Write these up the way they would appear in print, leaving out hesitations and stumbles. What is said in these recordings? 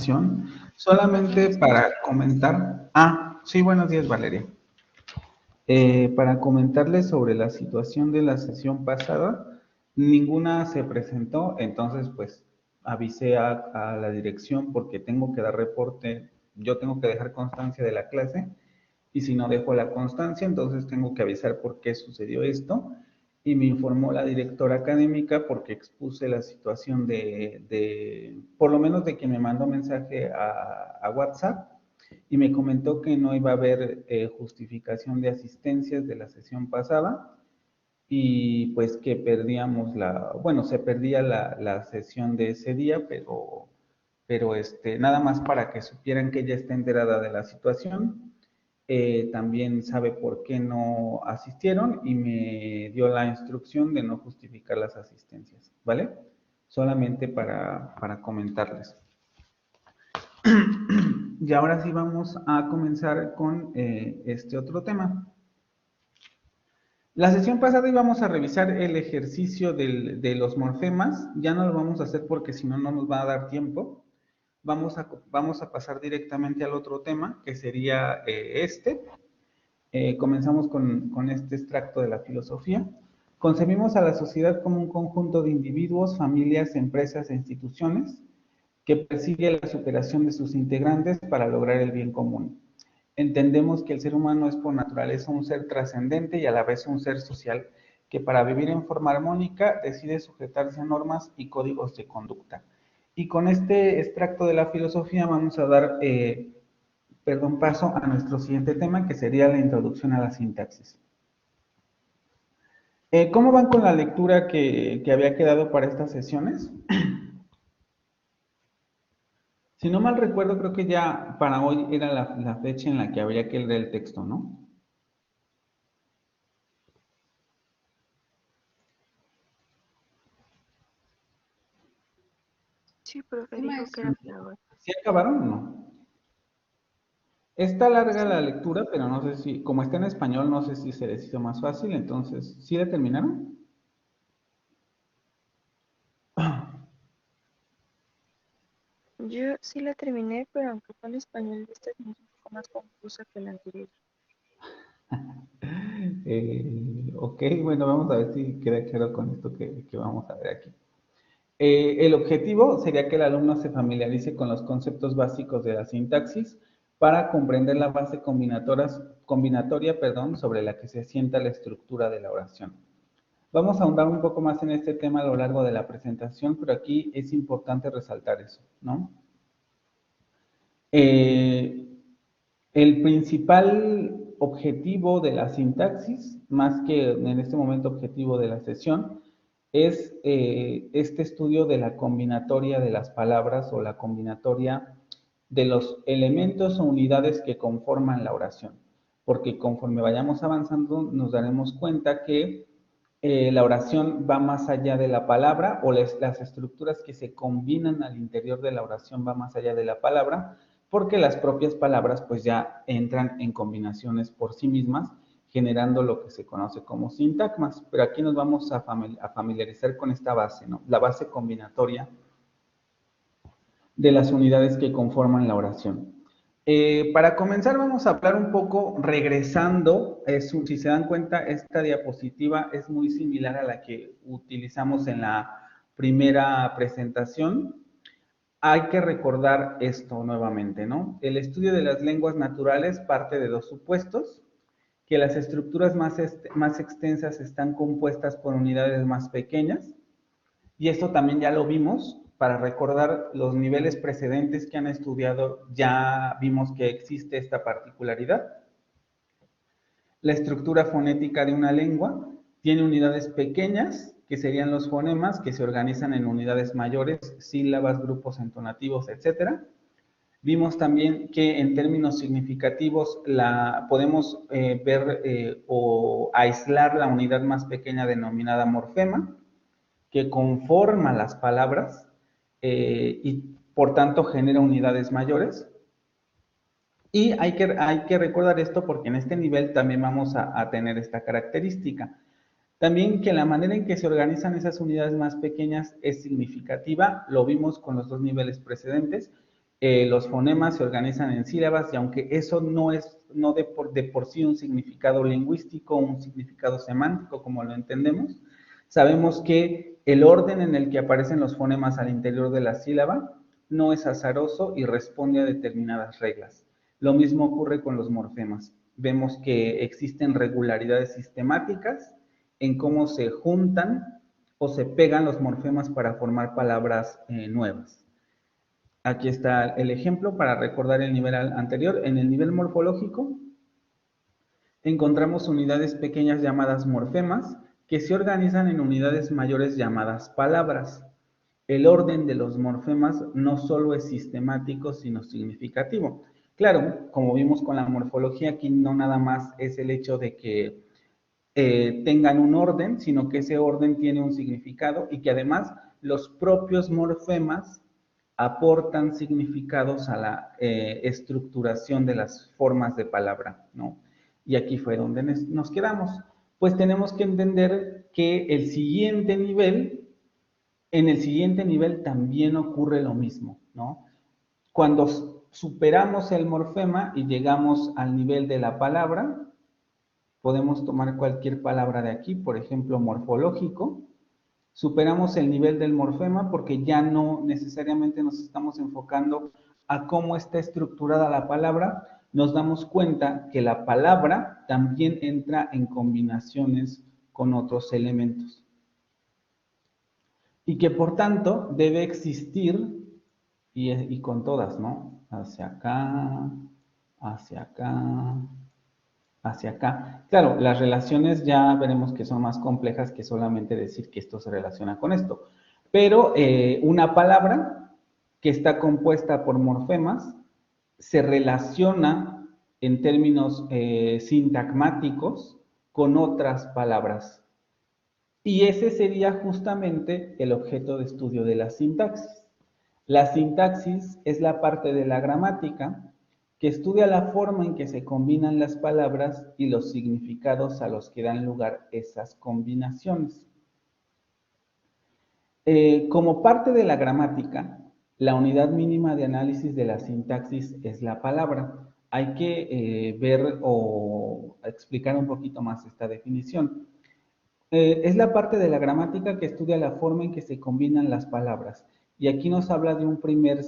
información solamente para comentar. Sí, buenos días, Valeria. Para comentarles sobre la situación de la sesión pasada, ninguna se presentó, entonces pues avisé a la dirección porque tengo que dar reporte, yo tengo que dejar constancia de la clase y si no dejo la constancia, entonces tengo que avisar por qué sucedió esto y me informó la directora académica porque expuse la situación por lo menos de quien me mandó mensaje a WhatsApp y me comentó que no iba a haber justificación de asistencias de la sesión pasada y pues que perdíamos se perdía la sesión de ese día, pero nada más para que supieran que ella está enterada de la situación. También sabe por qué no asistieron y me dio la instrucción de no justificar las asistencias, ¿vale? Solamente para comentarles. Y ahora sí vamos a comenzar con este otro tema. La sesión pasada íbamos a revisar el ejercicio de los morfemas, ya no lo vamos a hacer porque si no, no nos va a dar tiempo. Vamos a pasar directamente al otro tema, que sería comenzamos con este extracto de la filosofía. Concebimos a la sociedad como un conjunto de individuos, familias, empresas e instituciones que persigue la superación de sus integrantes para lograr el bien común. Entendemos que el ser humano es por naturaleza un ser trascendente y a la vez un ser social que para vivir en forma armónica decide sujetarse a normas y códigos de conducta. Y con este extracto de la filosofía vamos a dar paso a nuestro siguiente tema, que sería la introducción a la sintaxis. ¿Cómo van con la lectura que había quedado para estas sesiones? Si no mal recuerdo, creo que ya para hoy era la fecha en la que habría que leer el texto, ¿no? Sí, profe, dijo que era para hoy. ¿Sí acabaron o no? Está larga la lectura, pero no sé si, como está en español, no sé si se les hizo más fácil, entonces, ¿sí la terminaron? Yo sí la terminé, pero aunque fue en español, esta es un poco más confusa que la anterior. Ok, bueno, vamos a ver si queda claro con esto que vamos a ver aquí. El objetivo sería que el alumno se familiarice con los conceptos básicos de la sintaxis para comprender la base combinatoria, sobre la que se asienta la estructura de la oración. Vamos a ahondar un poco más en este tema a lo largo de la presentación, pero aquí es importante resaltar eso, ¿no? El principal objetivo de la sintaxis, más que en este momento objetivo de la sesión, es este estudio de la combinatoria de las palabras o la combinatoria de los elementos o unidades que conforman la oración. Porque conforme vayamos avanzando nos daremos cuenta que la oración va más allá de la palabra o las estructuras que se combinan al interior de la oración va más allá de la palabra, porque las propias palabras pues ya entran en combinaciones por sí mismas, generando lo que se conoce como sintagmas. Pero aquí nos vamos a familiarizar con esta base, ¿no? La base combinatoria de las unidades que conforman la oración. Para comenzar vamos a hablar un poco regresando, si se dan cuenta esta diapositiva es muy similar a la que utilizamos en la primera presentación. Hay que recordar esto nuevamente, ¿no? El estudio de las lenguas naturales parte de dos supuestos, que las estructuras más extensas están compuestas por unidades más pequeñas, y esto también ya lo vimos, para recordar los niveles precedentes que han estudiado, ya vimos que existe esta particularidad. La estructura fonética de una lengua tiene unidades pequeñas, que serían los fonemas, que se organizan en unidades mayores, sílabas, grupos entonativos, etc. Vimos también que en términos significativos podemos ver o aislar la unidad más pequeña denominada morfema, que conforma las palabras y por tanto genera unidades mayores. Y hay que recordar esto porque en este nivel también vamos a tener esta característica. También que la manera en que se organizan esas unidades más pequeñas es significativa, lo vimos con los dos niveles precedentes, Los fonemas se organizan en sílabas y aunque eso no es de por sí un significado lingüístico, un significado semántico como lo entendemos, sabemos que el orden en el que aparecen los fonemas al interior de la sílaba no es azaroso y responde a determinadas reglas. Lo mismo ocurre con los morfemas. Vemos que existen regularidades sistemáticas en cómo se juntan o se pegan los morfemas para formar palabras nuevas. Aquí está el ejemplo para recordar el nivel anterior. En el nivel morfológico encontramos unidades pequeñas llamadas morfemas que se organizan en unidades mayores llamadas palabras. El orden de los morfemas no solo es sistemático, sino significativo. Claro, como vimos con la morfología, aquí no nada más es el hecho de que tengan un orden, sino que ese orden tiene un significado y que además los propios morfemas aportan significados a la estructuración de las formas de palabra, ¿no? Y aquí fue donde nos quedamos. Pues tenemos que entender que en el siguiente nivel también ocurre lo mismo, ¿no? Cuando superamos el morfema y llegamos al nivel de la palabra, podemos tomar cualquier palabra de aquí, por ejemplo, morfológico. Superamos el nivel del morfema porque ya no necesariamente nos estamos enfocando a cómo está estructurada la palabra. Nos damos cuenta que la palabra también entra en combinaciones con otros elementos. Y que por tanto debe existir, y con todas, ¿no? Hacia acá, hacia acá, hacia acá. Claro, las relaciones ya veremos que son más complejas que solamente decir que esto se relaciona con esto. Pero una palabra que está compuesta por morfemas se relaciona en términos sintagmáticos con otras palabras. Y ese sería justamente el objeto de estudio de la sintaxis. La sintaxis es la parte de la gramática que estudia la forma en que se combinan las palabras y los significados a los que dan lugar esas combinaciones. Como parte de la gramática, la unidad mínima de análisis de la sintaxis es la palabra. Hay que ver o explicar un poquito más esta definición. Es la parte de la gramática que estudia la forma en que se combinan las palabras. Y aquí nos habla de un primer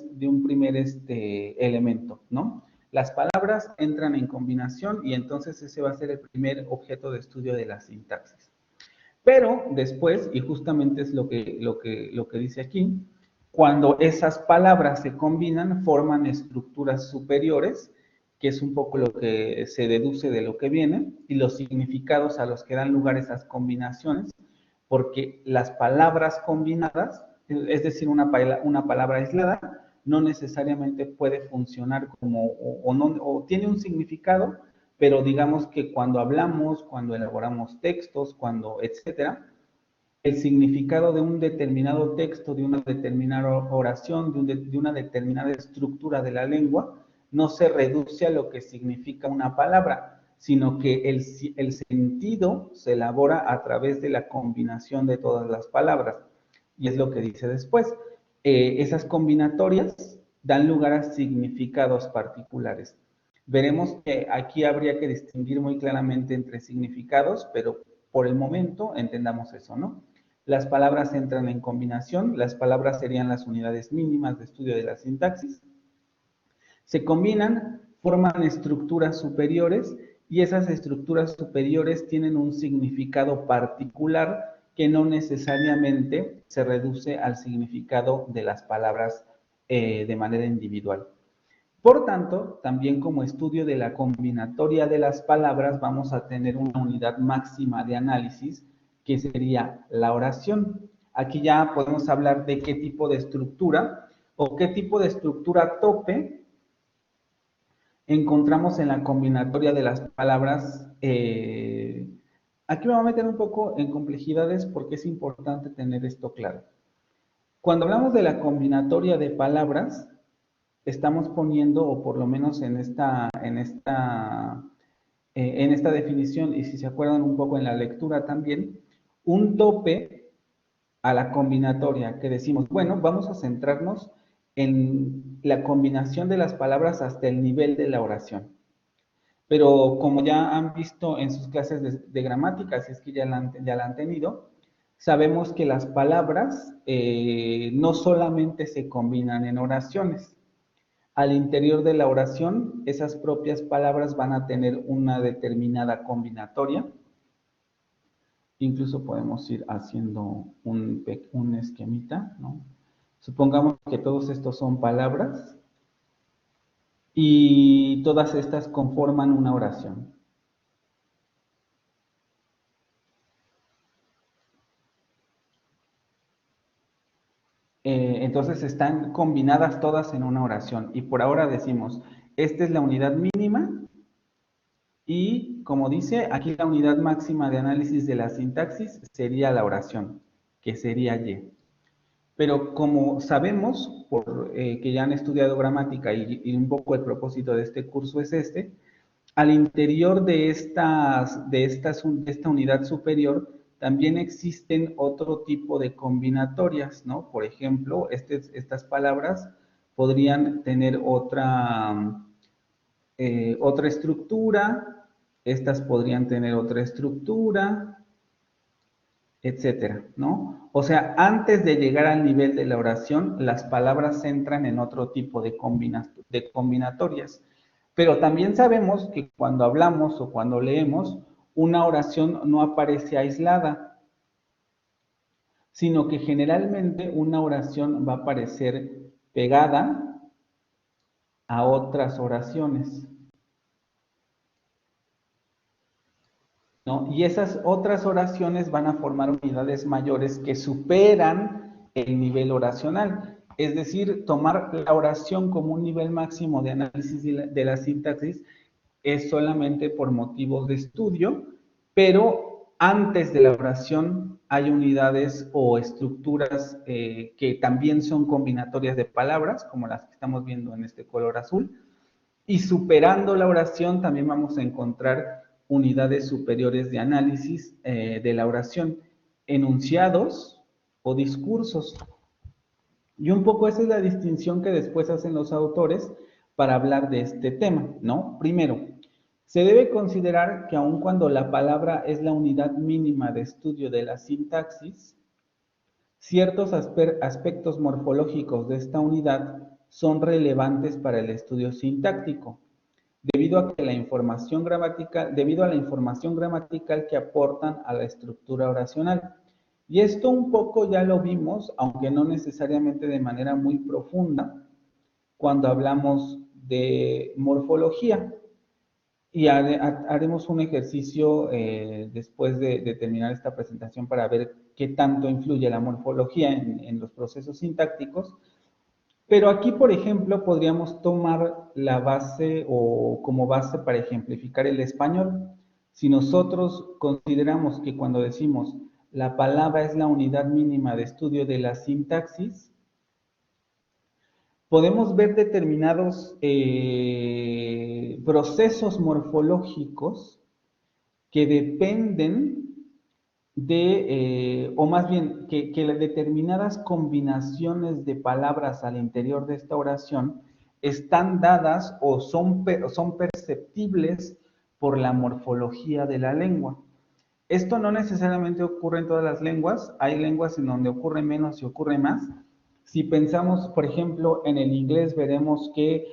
elemento, ¿no? Las palabras entran en combinación y entonces ese va a ser el primer objeto de estudio de la sintaxis. Pero después, y justamente es lo que dice aquí, cuando esas palabras se combinan, forman estructuras superiores, que es un poco lo que se deduce de lo que viene, y los significados a los que dan lugar esas combinaciones, porque las palabras combinadas, es decir, una palabra aislada, no necesariamente puede funcionar como, o tiene un significado, pero digamos que cuando hablamos, cuando elaboramos textos, etcétera, el significado de un determinado texto, de una determinada oración, de una determinada estructura de la lengua, no se reduce a lo que significa una palabra, sino que el sentido se elabora a través de la combinación de todas las palabras. Y es lo que dice después. Esas combinatorias dan lugar a significados particulares. Veremos que aquí habría que distinguir muy claramente entre significados, pero por el momento entendamos eso, ¿no? Las palabras entran en combinación, las palabras serían las unidades mínimas de estudio de la sintaxis. Se combinan, forman estructuras superiores y esas estructuras superiores tienen un significado particular que no necesariamente se reduce al significado de las palabras de manera individual. Por tanto, también como estudio de la combinatoria de las palabras, vamos a tener una unidad máxima de análisis que sería la oración. Aquí ya podemos hablar de qué tipo de estructura o qué tipo de estructura tope encontramos en la combinatoria de las palabras. Aquí me voy a meter un poco en complejidades porque es importante tener esto claro. Cuando hablamos de la combinatoria de palabras, estamos poniendo, o por lo menos en esta definición, y si se acuerdan un poco en la lectura también, un tope a la combinatoria que decimos, bueno, vamos a centrarnos en la combinación de las palabras hasta el nivel de la oración. Pero como ya han visto en sus clases de gramática, si es que ya la han tenido, sabemos que las palabras no solamente se combinan en oraciones. Al interior de la oración, esas propias palabras van a tener una determinada combinatoria. Incluso podemos ir haciendo un esquemita, ¿no? Supongamos que todos estos son palabras y todas estas conforman una oración. Entonces están combinadas todas en una oración y por ahora decimos, esta es la unidad mínima y como dice, aquí la unidad máxima de análisis de la sintaxis sería la oración, que sería Y. Pero como sabemos, que ya han estudiado gramática y un poco el propósito de este curso es este, al interior de esta unidad superior también existen otro tipo de combinatorias, ¿no? Por ejemplo, estas palabras podrían tener otra estructura, estas podrían tener otra estructura, etcétera, ¿no? O sea, antes de llegar al nivel de la oración, las palabras entran en otro tipo de combinatorias. Pero también sabemos que cuando hablamos o cuando leemos, una oración no aparece aislada, sino que generalmente una oración va a aparecer pegada a otras oraciones, ¿no? Y esas otras oraciones van a formar unidades mayores que superan el nivel oracional. Es decir, tomar la oración como un nivel máximo de análisis de la sintaxis es solamente por motivos de estudio, pero antes de la oración hay unidades o estructuras que también son combinatorias de palabras, como las que estamos viendo en este color azul, y superando la oración también vamos a encontrar unidades superiores de análisis de la oración, enunciados o discursos. Y un poco esa es la distinción que después hacen los autores para hablar de este tema, ¿no? Primero, se debe considerar que aun cuando la palabra es la unidad mínima de estudio de la sintaxis, ciertos aspectos morfológicos de esta unidad son relevantes para el estudio sintáctico, debido a la información gramatical que aportan a la estructura oracional. Y esto un poco ya lo vimos, aunque no necesariamente de manera muy profunda, cuando hablamos de morfología. Y haremos un ejercicio después de terminar esta presentación para ver qué tanto influye la morfología en los procesos sintácticos. Pero aquí, por ejemplo, podríamos tomar la base o como base para ejemplificar el español. Si nosotros consideramos que cuando decimos la palabra es la unidad mínima de estudio de la sintaxis, podemos ver determinados procesos morfológicos que dependen o más bien, que determinadas combinaciones de palabras al interior de esta oración están dadas o son perceptibles por la morfología de la lengua. Esto no necesariamente ocurre en todas las lenguas, hay lenguas en donde ocurre menos y ocurre más. Si pensamos, por ejemplo, en el inglés, veremos que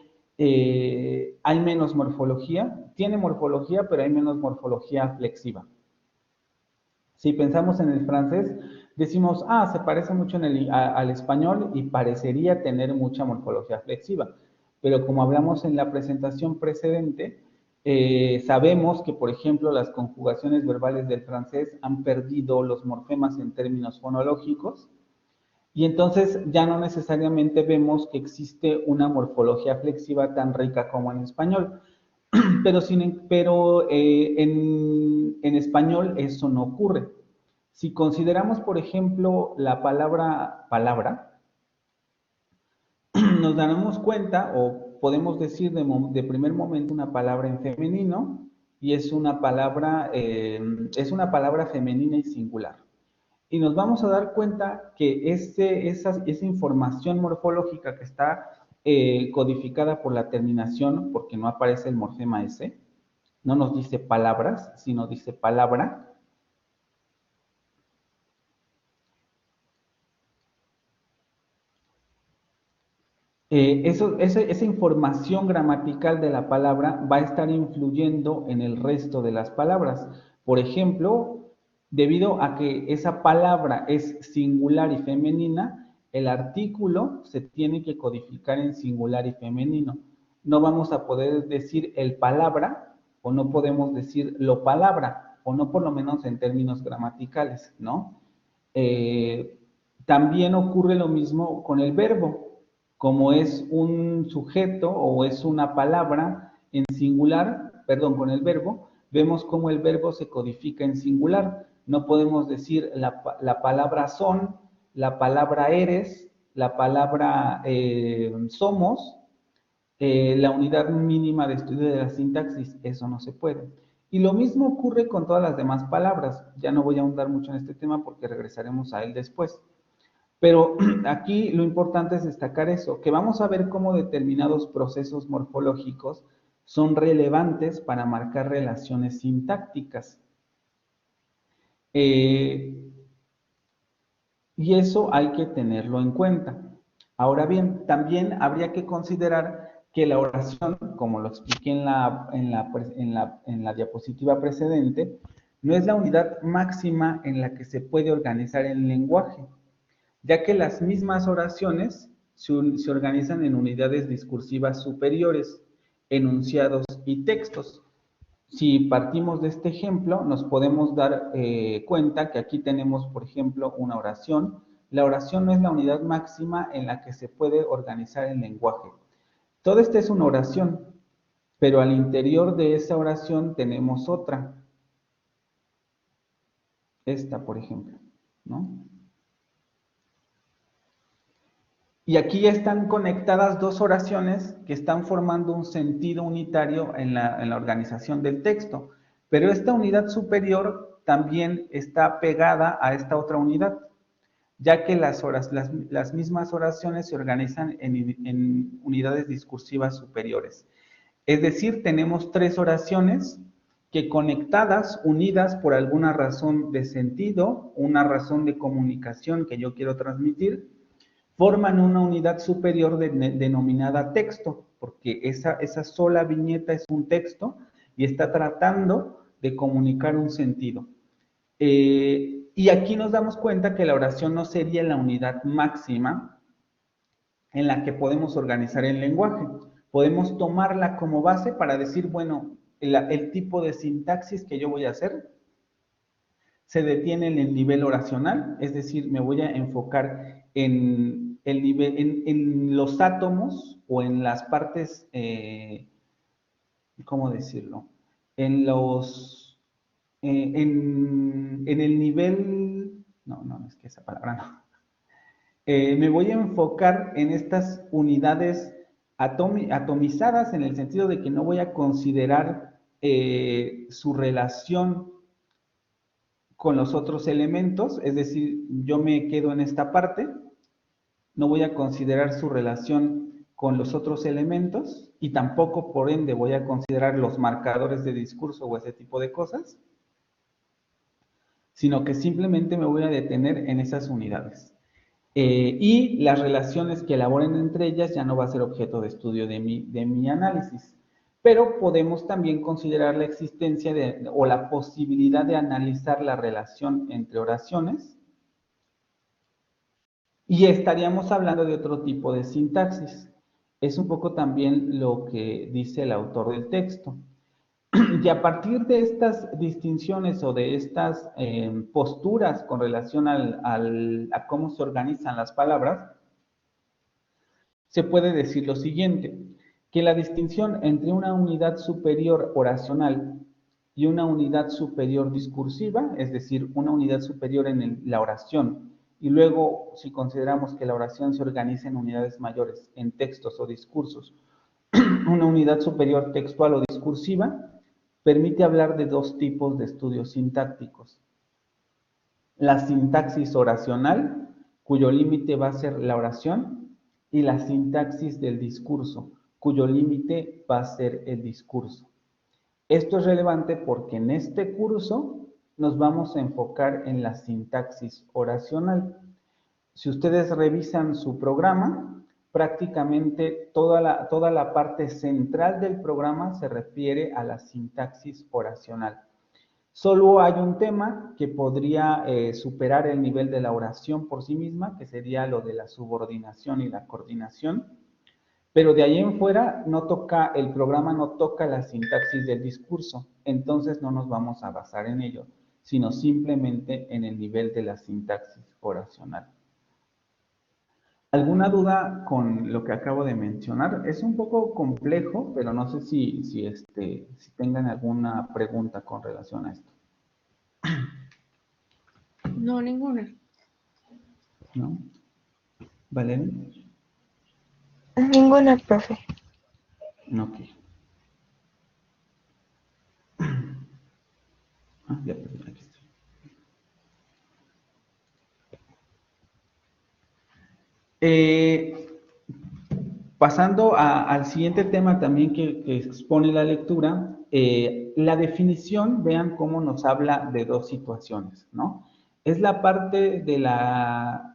hay menos morfología, tiene morfología, pero hay menos morfología flexiva. Si pensamos en el francés, decimos, se parece mucho al español y parecería tener mucha morfología flexiva. Pero como hablamos en la presentación precedente, sabemos que, por ejemplo, las conjugaciones verbales del francés han perdido los morfemas en términos fonológicos y entonces ya no necesariamente vemos que existe una morfología flexiva tan rica como en español. Pero en español eso no ocurre. Si consideramos, por ejemplo, la palabra, nos daremos cuenta o podemos decir de primer momento una palabra en femenino y es una palabra femenina y singular. y nos vamos a dar cuenta que esa información morfológica que está codificada por la terminación, porque no aparece el morfema S, no nos dice palabras, sino dice palabra. Esa información gramatical de la palabra va a estar influyendo en el resto de las palabras. Por ejemplo, debido a que esa palabra es singular y femenina, el artículo se tiene que codificar en singular y femenino. No vamos a poder decir el palabra o no podemos decir lo palabra, o no por lo menos en términos gramaticales, ¿no? También ocurre lo mismo con el verbo. Como es un sujeto o es una palabra en singular, perdón, con el verbo, vemos cómo el verbo se codifica en singular. No podemos decir la palabra son, la palabra eres, la palabra somos, la unidad mínima de estudio de la sintaxis, eso no se puede. Y lo mismo ocurre con todas las demás palabras. Ya no voy a ahondar mucho en este tema porque regresaremos a él después. Pero aquí lo importante es destacar eso, que vamos a ver cómo determinados procesos morfológicos son relevantes para marcar relaciones sintácticas. Y eso hay que tenerlo en cuenta. Ahora bien, también habría que considerar que la oración, como lo expliqué en la diapositiva precedente, no es la unidad máxima en la que se puede organizar el lenguaje, ya que las mismas oraciones se organizan en unidades discursivas superiores, enunciados y textos. Si partimos de este ejemplo, nos podemos dar cuenta que aquí tenemos, por ejemplo, una oración. La oración no es la unidad máxima en la que se puede organizar el lenguaje. Todo esto es una oración, pero al interior de esa oración tenemos otra. Esta, por ejemplo, ¿no? Y aquí ya están conectadas dos oraciones que están formando un sentido unitario en la organización del texto. Pero esta unidad superior también está pegada a esta otra unidad, ya que las mismas oraciones se organizan en unidades discursivas superiores. Es decir, tenemos tres oraciones que conectadas, unidas por alguna razón de sentido, una razón de comunicación que yo quiero transmitir, forman una unidad superior denominada texto, porque esa sola viñeta es un texto y está tratando de comunicar un sentido. Y aquí nos damos cuenta que la oración no sería la unidad máxima en la que podemos organizar el lenguaje. Podemos tomarla como base para decir, bueno, el tipo de sintaxis que yo voy a hacer se detiene en el nivel oracional, es decir, me voy a enfocar en el nivel, en los átomos o en las partes, ¿cómo decirlo? En los, en el nivel, no, es que esa palabra no. Me voy a enfocar en estas unidades atomizadas en el sentido de que no voy a considerar su relación con los otros elementos, es decir, yo me quedo en esta parte, no voy a considerar su relación con los otros elementos y tampoco, por ende, voy a considerar los marcadores de discurso o ese tipo de cosas, sino que simplemente me voy a detener en esas unidades. Y las relaciones que elaboren entre ellas ya no va a ser objeto de estudio de mi análisis. Pero podemos también considerar la existencia o la posibilidad de analizar la relación entre oraciones y estaríamos hablando de otro tipo de sintaxis. Es un poco también lo que dice el autor del texto. Y a partir de estas distinciones o de estas posturas con relación a cómo se organizan las palabras, se puede decir lo siguiente, que la distinción entre una unidad superior oracional y una unidad superior discursiva, es decir, una unidad superior en la oración, y luego si consideramos que la oración se organiza en unidades mayores, en textos o discursos, una unidad superior textual o discursiva, permite hablar de dos tipos de estudios sintácticos. la sintaxis oracional, cuyo límite va a ser la oración, y la sintaxis del discurso, cuyo límite va a ser el discurso. Esto es relevante porque en este curso nos vamos a enfocar en la sintaxis oracional. Si ustedes revisan su programa, prácticamente toda la parte central del programa se refiere a la sintaxis oracional. Solo hay un tema que podría superar el nivel de la oración por sí misma, que sería lo de la subordinación y la coordinación, pero de ahí en fuera el programa no toca la sintaxis del discurso, entonces no nos vamos a basar en ello, sino simplemente en el nivel de la sintaxis oracional. ¿Alguna duda con lo que acabo de mencionar? Es un poco complejo, pero no sé si tengan alguna pregunta con relación a esto. No, ninguna. ¿No? ¿Valeria? Ninguna, profe. Ok. Ah, ya perdí, aquí estoy. Pasando al siguiente tema también que expone la lectura, la definición, vean cómo nos habla de dos situaciones, ¿no? Es la parte de la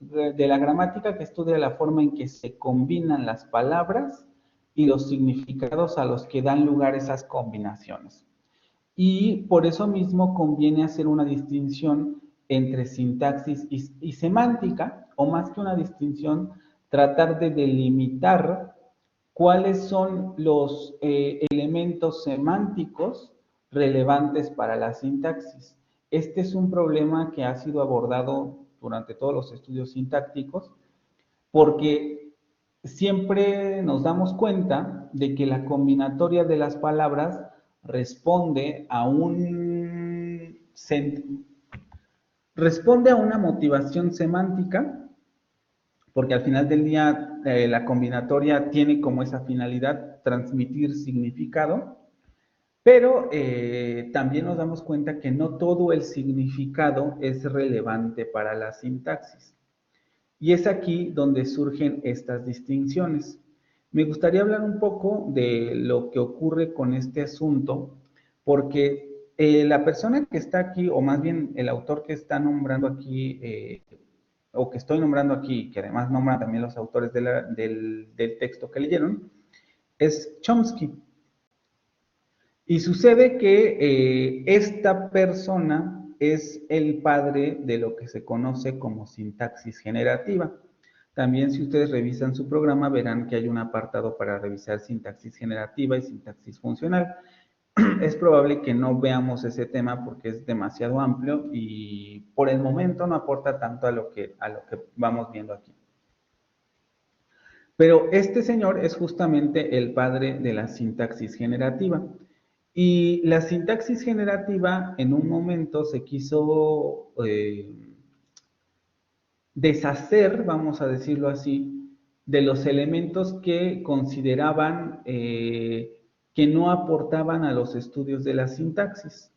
gramática que estudia la forma en que se combinan las palabras y los significados a los que dan lugar esas combinaciones. Y por eso mismo conviene hacer una distinción entre sintaxis y semántica, o más que una distinción, tratar de delimitar cuáles son los elementos semánticos relevantes para la sintaxis. Este es un problema que ha sido abordado durante todos los estudios sintácticos, porque siempre nos damos cuenta de que la combinatoria de las palabras responde a responde a una motivación semántica, porque al final del día la combinatoria tiene como esa finalidad transmitir significado, pero también nos damos cuenta que no todo el significado es relevante para la sintaxis. Y es aquí donde surgen estas distinciones. Me gustaría hablar un poco de lo que ocurre con este asunto, porque la persona que está aquí, o más bien el autor que está nombrando aquí, o que estoy nombrando aquí, que además nombra también los autores del texto que leyeron, es Chomsky. Y sucede que esta persona es el padre de lo que se conoce como sintaxis generativa. También si ustedes revisan su programa verán que hay un apartado para revisar sintaxis generativa y sintaxis funcional. Es probable que no veamos ese tema porque es demasiado amplio y por el momento no aporta tanto a lo que vamos viendo aquí. Pero este señor es justamente el padre de la sintaxis generativa. Y la sintaxis generativa en un momento se quiso deshacer, vamos a decirlo así, de los elementos que consideraban que no aportaban a los estudios de la sintaxis.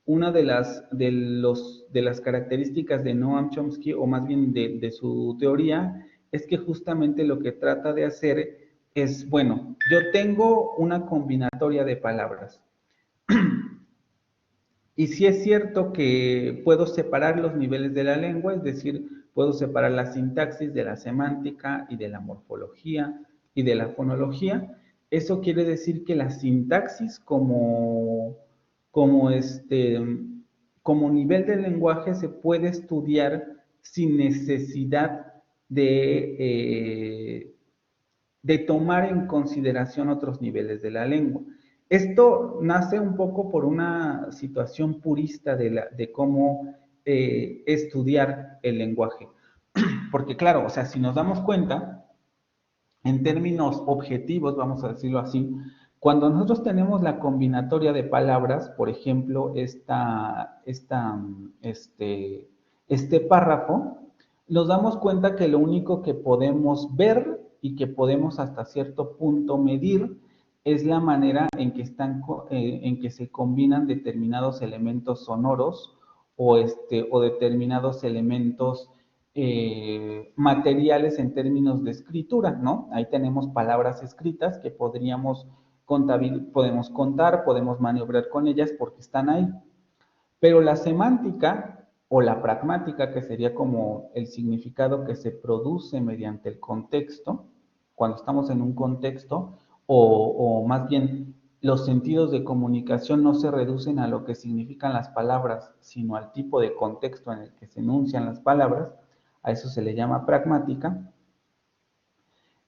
Una de las características de Noam Chomsky, o más bien de su teoría, es que justamente lo que trata de hacer es, bueno, yo tengo una combinatoria de palabras. Y sí es cierto que puedo separar los niveles de la lengua, es decir, puedo separar la sintaxis de la semántica y de la morfología y de la fonología. Eso quiere decir que la sintaxis como, como nivel del lenguaje se puede estudiar sin necesidad de tomar en consideración otros niveles de la lengua. Esto nace un poco por una situación purista de cómo estudiar el lenguaje. Porque claro, o sea, si nos damos cuenta, en términos objetivos, vamos a decirlo así, cuando nosotros tenemos la combinatoria de palabras, por ejemplo, este párrafo, nos damos cuenta que lo único que podemos ver y que podemos hasta cierto punto medir es la manera en que se combinan determinados elementos sonoros o determinados elementos materiales en términos de escritura, ¿no? Ahí tenemos palabras escritas que podemos contar, podemos maniobrar con ellas porque están ahí. Pero la semántica o la pragmática, que sería como el significado que se produce mediante el contexto, cuando estamos en un contexto, o más bien los sentidos de comunicación no se reducen a lo que significan las palabras, sino al tipo de contexto en el que se enuncian las palabras, a eso se le llama pragmática.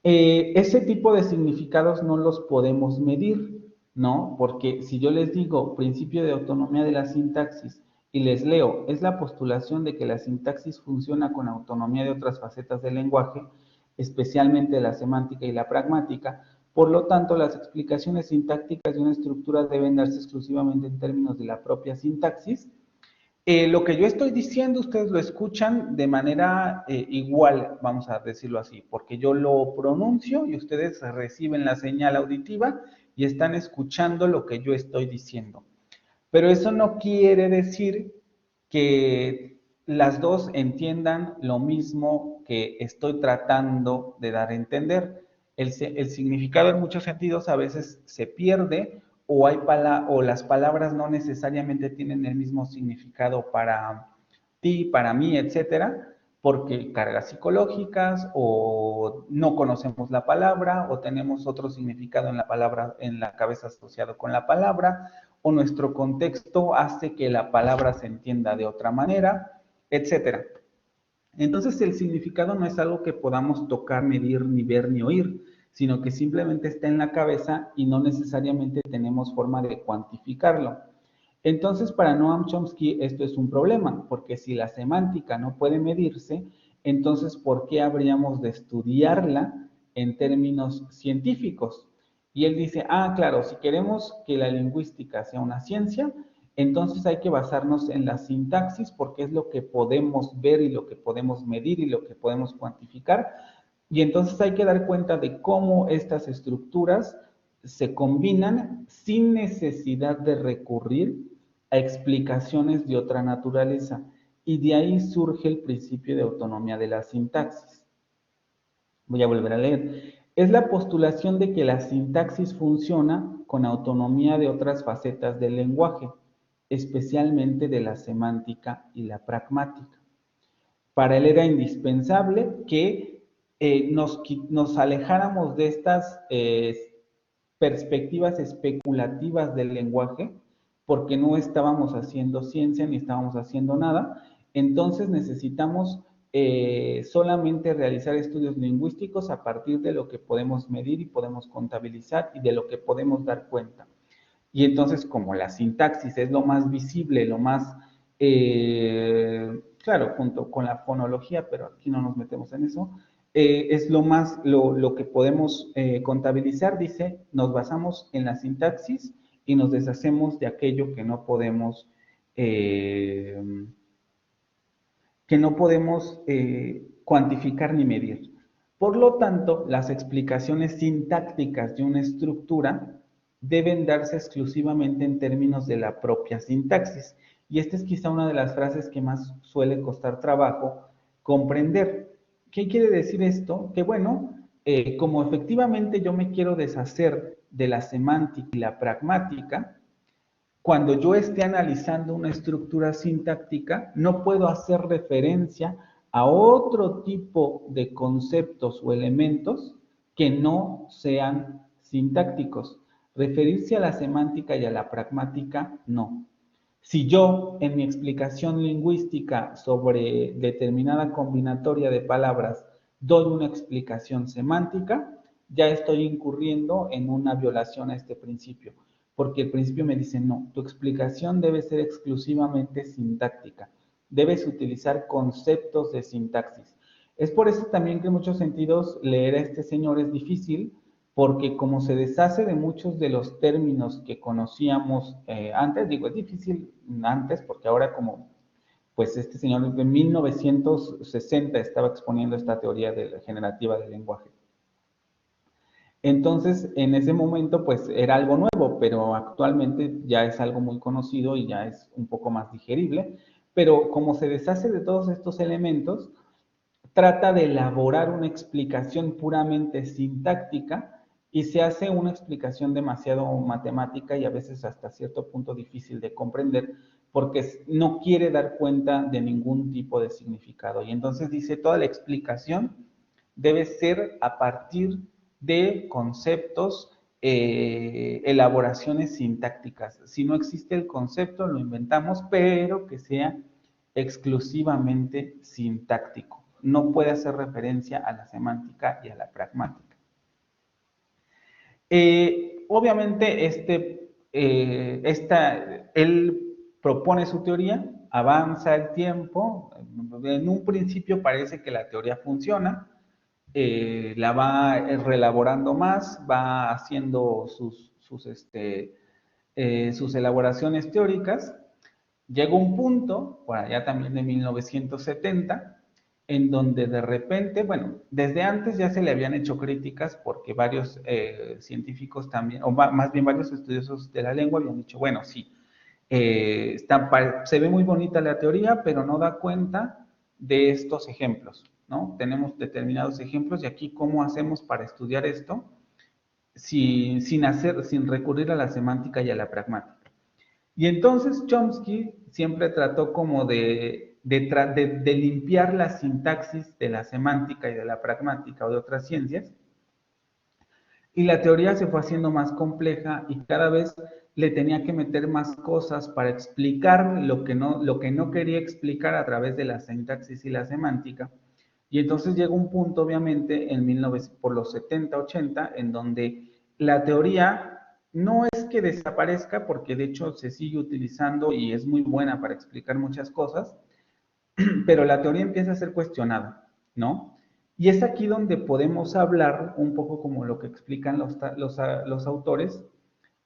Ese tipo de significados no los podemos medir, ¿no? Porque si yo les digo principio de autonomía de la sintaxis y les leo, es la postulación de que la sintaxis funciona con autonomía de otras facetas del lenguaje, especialmente la semántica y la pragmática, por lo tanto, las explicaciones sintácticas de una estructura deben darse exclusivamente en términos de la propia sintaxis. Lo que yo estoy diciendo, ustedes lo escuchan de manera igual, vamos a decirlo así, porque yo lo pronuncio y ustedes reciben la señal auditiva y están escuchando lo que yo estoy diciendo. Pero eso no quiere decir que las dos entiendan lo mismo que estoy tratando de dar a entender. El significado en muchos sentidos a veces se pierde o las palabras no necesariamente tienen el mismo significado para ti, para mí, etcétera, porque cargas psicológicas o no conocemos la palabra o tenemos otro significado en la palabra en la cabeza asociado con la palabra o nuestro contexto hace que la palabra se entienda de otra manera, etcétera. Entonces el significado no es algo que podamos tocar, medir, ni ver, ni oír, sino que simplemente está en la cabeza y no necesariamente tenemos forma de cuantificarlo. Entonces, para Noam Chomsky esto es un problema, porque si la semántica no puede medirse, entonces ¿por qué habríamos de estudiarla en términos científicos? Y él dice, claro, si queremos que la lingüística sea una ciencia, entonces hay que basarnos en la sintaxis porque es lo que podemos ver y lo que podemos medir y lo que podemos cuantificar. Y entonces hay que dar cuenta de cómo estas estructuras se combinan sin necesidad de recurrir a explicaciones de otra naturaleza. Y de ahí surge el principio de autonomía de la sintaxis. Voy a volver a leer. Es la postulación de que la sintaxis funciona con autonomía de otras facetas del lenguaje, especialmente de la semántica y la pragmática. Para él era indispensable que nos alejáramos de estas perspectivas especulativas del lenguaje, porque no estábamos haciendo ciencia ni estábamos haciendo nada. Entonces necesitamos solamente realizar estudios lingüísticos a partir de lo que podemos medir y podemos contabilizar y de lo que podemos dar cuenta. Y entonces, como la sintaxis es lo más visible, lo más, claro, junto con la fonología, pero aquí no nos metemos en eso, es lo que podemos contabilizar, dice, nos basamos en la sintaxis y nos deshacemos de aquello eh, que no podemos cuantificar ni medir. Por lo tanto, las explicaciones sintácticas de una estructura deben darse exclusivamente en términos de la propia sintaxis. Y esta es quizá una de las frases que más suele costar trabajo comprender. ¿Qué quiere decir esto? Que bueno, como efectivamente yo me quiero deshacer de la semántica y la pragmática, cuando yo esté analizando una estructura sintáctica, no puedo hacer referencia a otro tipo de conceptos o elementos que no sean sintácticos. Referirse a la semántica y a la pragmática, no. Si yo en mi explicación lingüística sobre determinada combinatoria de palabras doy una explicación semántica, ya estoy incurriendo en una violación a este principio, porque el principio me dice, no, tu explicación debe ser exclusivamente sintáctica, debes utilizar conceptos de sintaxis. Es por eso también que en muchos sentidos leer a este señor es difícil, porque como se deshace de muchos de los términos que conocíamos antes, digo, es difícil antes porque ahora como, pues este señor de 1960 estaba exponiendo esta teoría generativa del lenguaje. Entonces, en ese momento, pues era algo nuevo, pero actualmente ya es algo muy conocido y ya es un poco más digerible. pero como se deshace de todos estos elementos, trata de elaborar una explicación puramente sintáctica y se hace una explicación demasiado matemática y a veces hasta cierto punto difícil de comprender porque no quiere dar cuenta de ningún tipo de significado. Y entonces dice, toda la explicación debe ser a partir de conceptos, elaboraciones sintácticas. Si no existe el concepto, lo inventamos, pero que sea exclusivamente sintáctico. No puede hacer referencia a la semántica y a la pragmática. Obviamente, él propone su teoría, avanza el tiempo, en un principio parece que la teoría funciona, la va reelaborando más, va haciendo sus elaboraciones teóricas. Llegó un punto, por allá también de 1970, en donde de repente, bueno, desde antes ya se le habían hecho críticas porque varios científicos también, o más bien varios estudiosos de la lengua habían dicho, bueno, sí, se ve muy bonita la teoría, pero no da cuenta de estos ejemplos, ¿no? Tenemos determinados ejemplos y aquí, ¿cómo hacemos para estudiar esto sin recurrir a la semántica y a la pragmática? Y entonces Chomsky siempre trató como de limpiar la sintaxis de la semántica y de la pragmática o de otras ciencias, y la teoría se fue haciendo más compleja y cada vez le tenía que meter más cosas para explicar lo que no quería explicar a través de la sintaxis y la semántica. Y entonces llegó un punto, obviamente, por los 70, 80, en donde la teoría no es que desaparezca, porque de hecho se sigue utilizando y es muy buena para explicar muchas cosas, pero la teoría empieza a ser cuestionada, ¿no? Y es aquí donde podemos hablar, un poco como lo que explican los autores,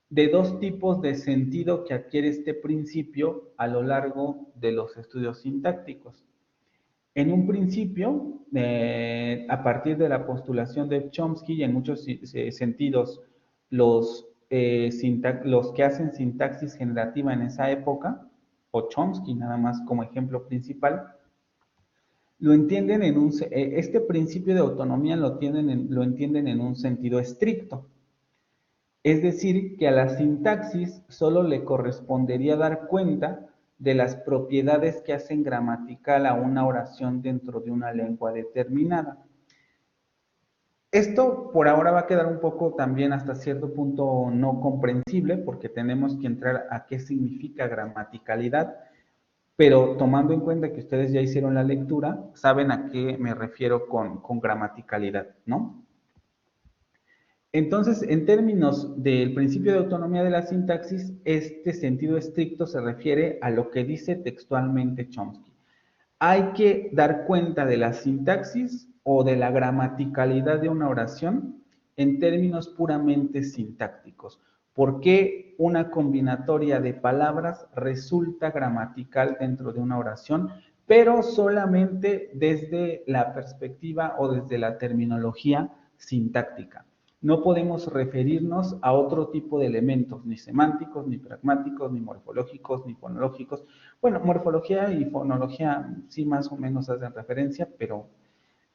de dos tipos de sentido que adquiere este principio a lo largo de los estudios sintácticos. En un principio, a partir de la postulación de Chomsky, y en muchos sentidos, los que hacen sintaxis generativa en esa época, o Chomsky nada más como ejemplo principal, lo entienden este principio de autonomía lo entienden en un sentido estricto. Es decir, que a la sintaxis solo le correspondería dar cuenta de las propiedades que hacen gramatical a una oración dentro de una lengua determinada. Esto por ahora va a quedar un poco también hasta cierto punto no comprensible porque tenemos que entrar a qué significa gramaticalidad, pero tomando en cuenta que ustedes ya hicieron la lectura, saben a qué me refiero con gramaticalidad, ¿no? Entonces, en términos del principio de autonomía de la sintaxis, este sentido estricto se refiere a lo que dice textualmente Chomsky. Hay que dar cuenta de la sintaxis o de la gramaticalidad de una oración en términos puramente sintácticos. ¿Por qué una combinatoria de palabras resulta gramatical dentro de una oración, pero solamente desde la perspectiva o desde la terminología sintáctica? No podemos referirnos a otro tipo de elementos, ni semánticos, ni pragmáticos, ni morfológicos, ni fonológicos. Bueno, morfología y fonología sí más o menos hacen referencia, pero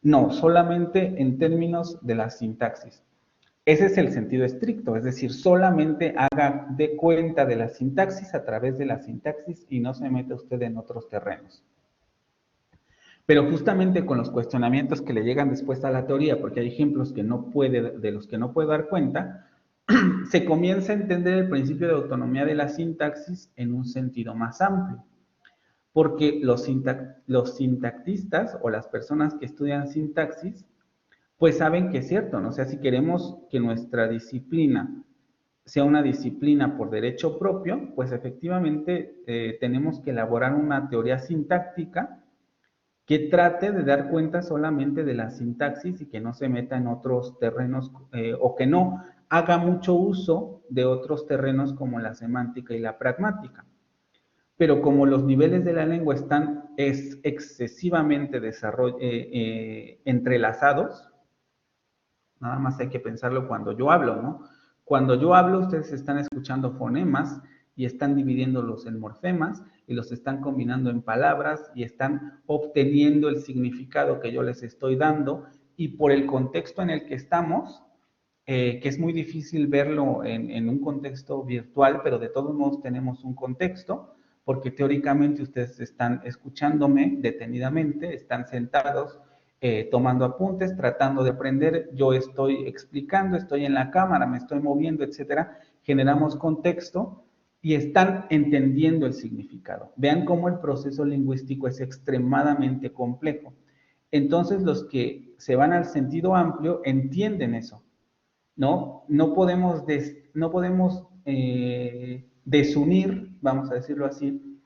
no, solamente en términos de la sintaxis. Ese es el sentido estricto, es decir, solamente haga de cuenta de la sintaxis a través de la sintaxis y no se mete usted en otros terrenos. Pero justamente con los cuestionamientos que le llegan después a la teoría, porque hay ejemplos de los que no puede dar cuenta, se comienza a entender el principio de autonomía de la sintaxis en un sentido más amplio. Porque los sintactistas o las personas que estudian sintaxis, pues saben que es cierto, ¿no? O sea, si queremos que nuestra disciplina sea una disciplina por derecho propio, pues efectivamente tenemos que elaborar una teoría sintáctica que trate de dar cuenta solamente de la sintaxis y que no se meta en otros terrenos o que no haga mucho uso de otros terrenos como la semántica y la pragmática. Pero como los niveles de la lengua están excesivamente entrelazados, nada más hay que pensarlo cuando yo hablo, ¿no? Cuando yo hablo, ustedes están escuchando fonemas y están dividiéndolos en morfemas, y los están combinando en palabras y están obteniendo el significado que yo les estoy dando, y por el contexto en el que estamos, que es muy difícil verlo en un contexto virtual, pero de todos modos tenemos un contexto, porque teóricamente ustedes están escuchándome detenidamente, están sentados, tomando apuntes, tratando de aprender, yo estoy explicando, estoy en la cámara, me estoy moviendo, etcétera, generamos contexto y están entendiendo el significado. Vean cómo el proceso lingüístico es extremadamente complejo. Entonces, los que se van al sentido amplio entienden eso, ¿no? No podemos desunir, vamos a decirlo así,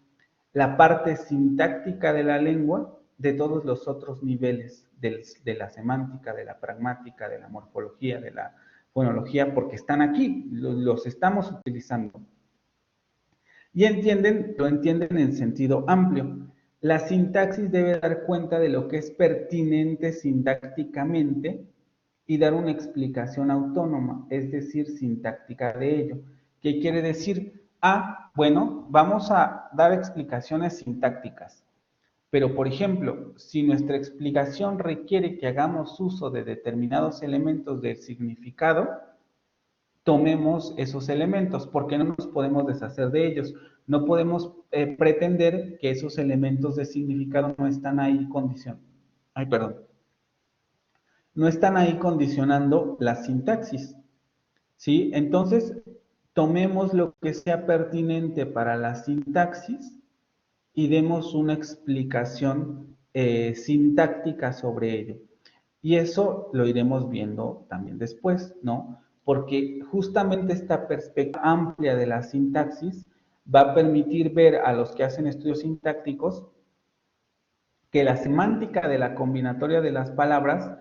la parte sintáctica de la lengua de todos los otros niveles de la semántica, de la pragmática, de la morfología, de la fonología, porque están aquí, los estamos utilizando. Y lo entienden en sentido amplio. La sintaxis debe dar cuenta de lo que es pertinente sintácticamente y dar una explicación autónoma, es decir, sintáctica de ello. ¿Qué quiere decir? Bueno, vamos a dar explicaciones sintácticas, pero por ejemplo, si nuestra explicación requiere que hagamos uso de determinados elementos del significado, tomemos esos elementos, porque no nos podemos deshacer de ellos. No podemos pretender que esos elementos de significado no están ahí no están ahí condicionando la sintaxis, ¿sí? Entonces, tomemos lo que sea pertinente para la sintaxis y demos una explicación sintáctica sobre ello. Y eso lo iremos viendo también después, ¿no? Porque justamente esta perspectiva amplia de la sintaxis va a permitir ver a los que hacen estudios sintácticos que la semántica de la combinatoria de las palabras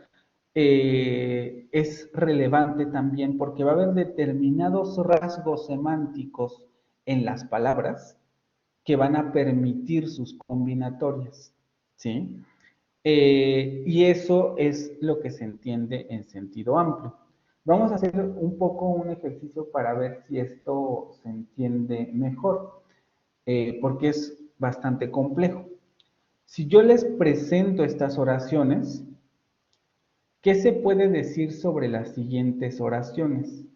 es relevante también, porque va a haber determinados rasgos semánticos en las palabras que van a permitir sus combinatorias, ¿sí? Y eso es lo que se entiende en sentido amplio. Vamos a hacer un poco un ejercicio para ver si esto se entiende mejor, porque es bastante complejo. Si yo les presento estas oraciones, ¿qué se puede decir sobre las siguientes oraciones?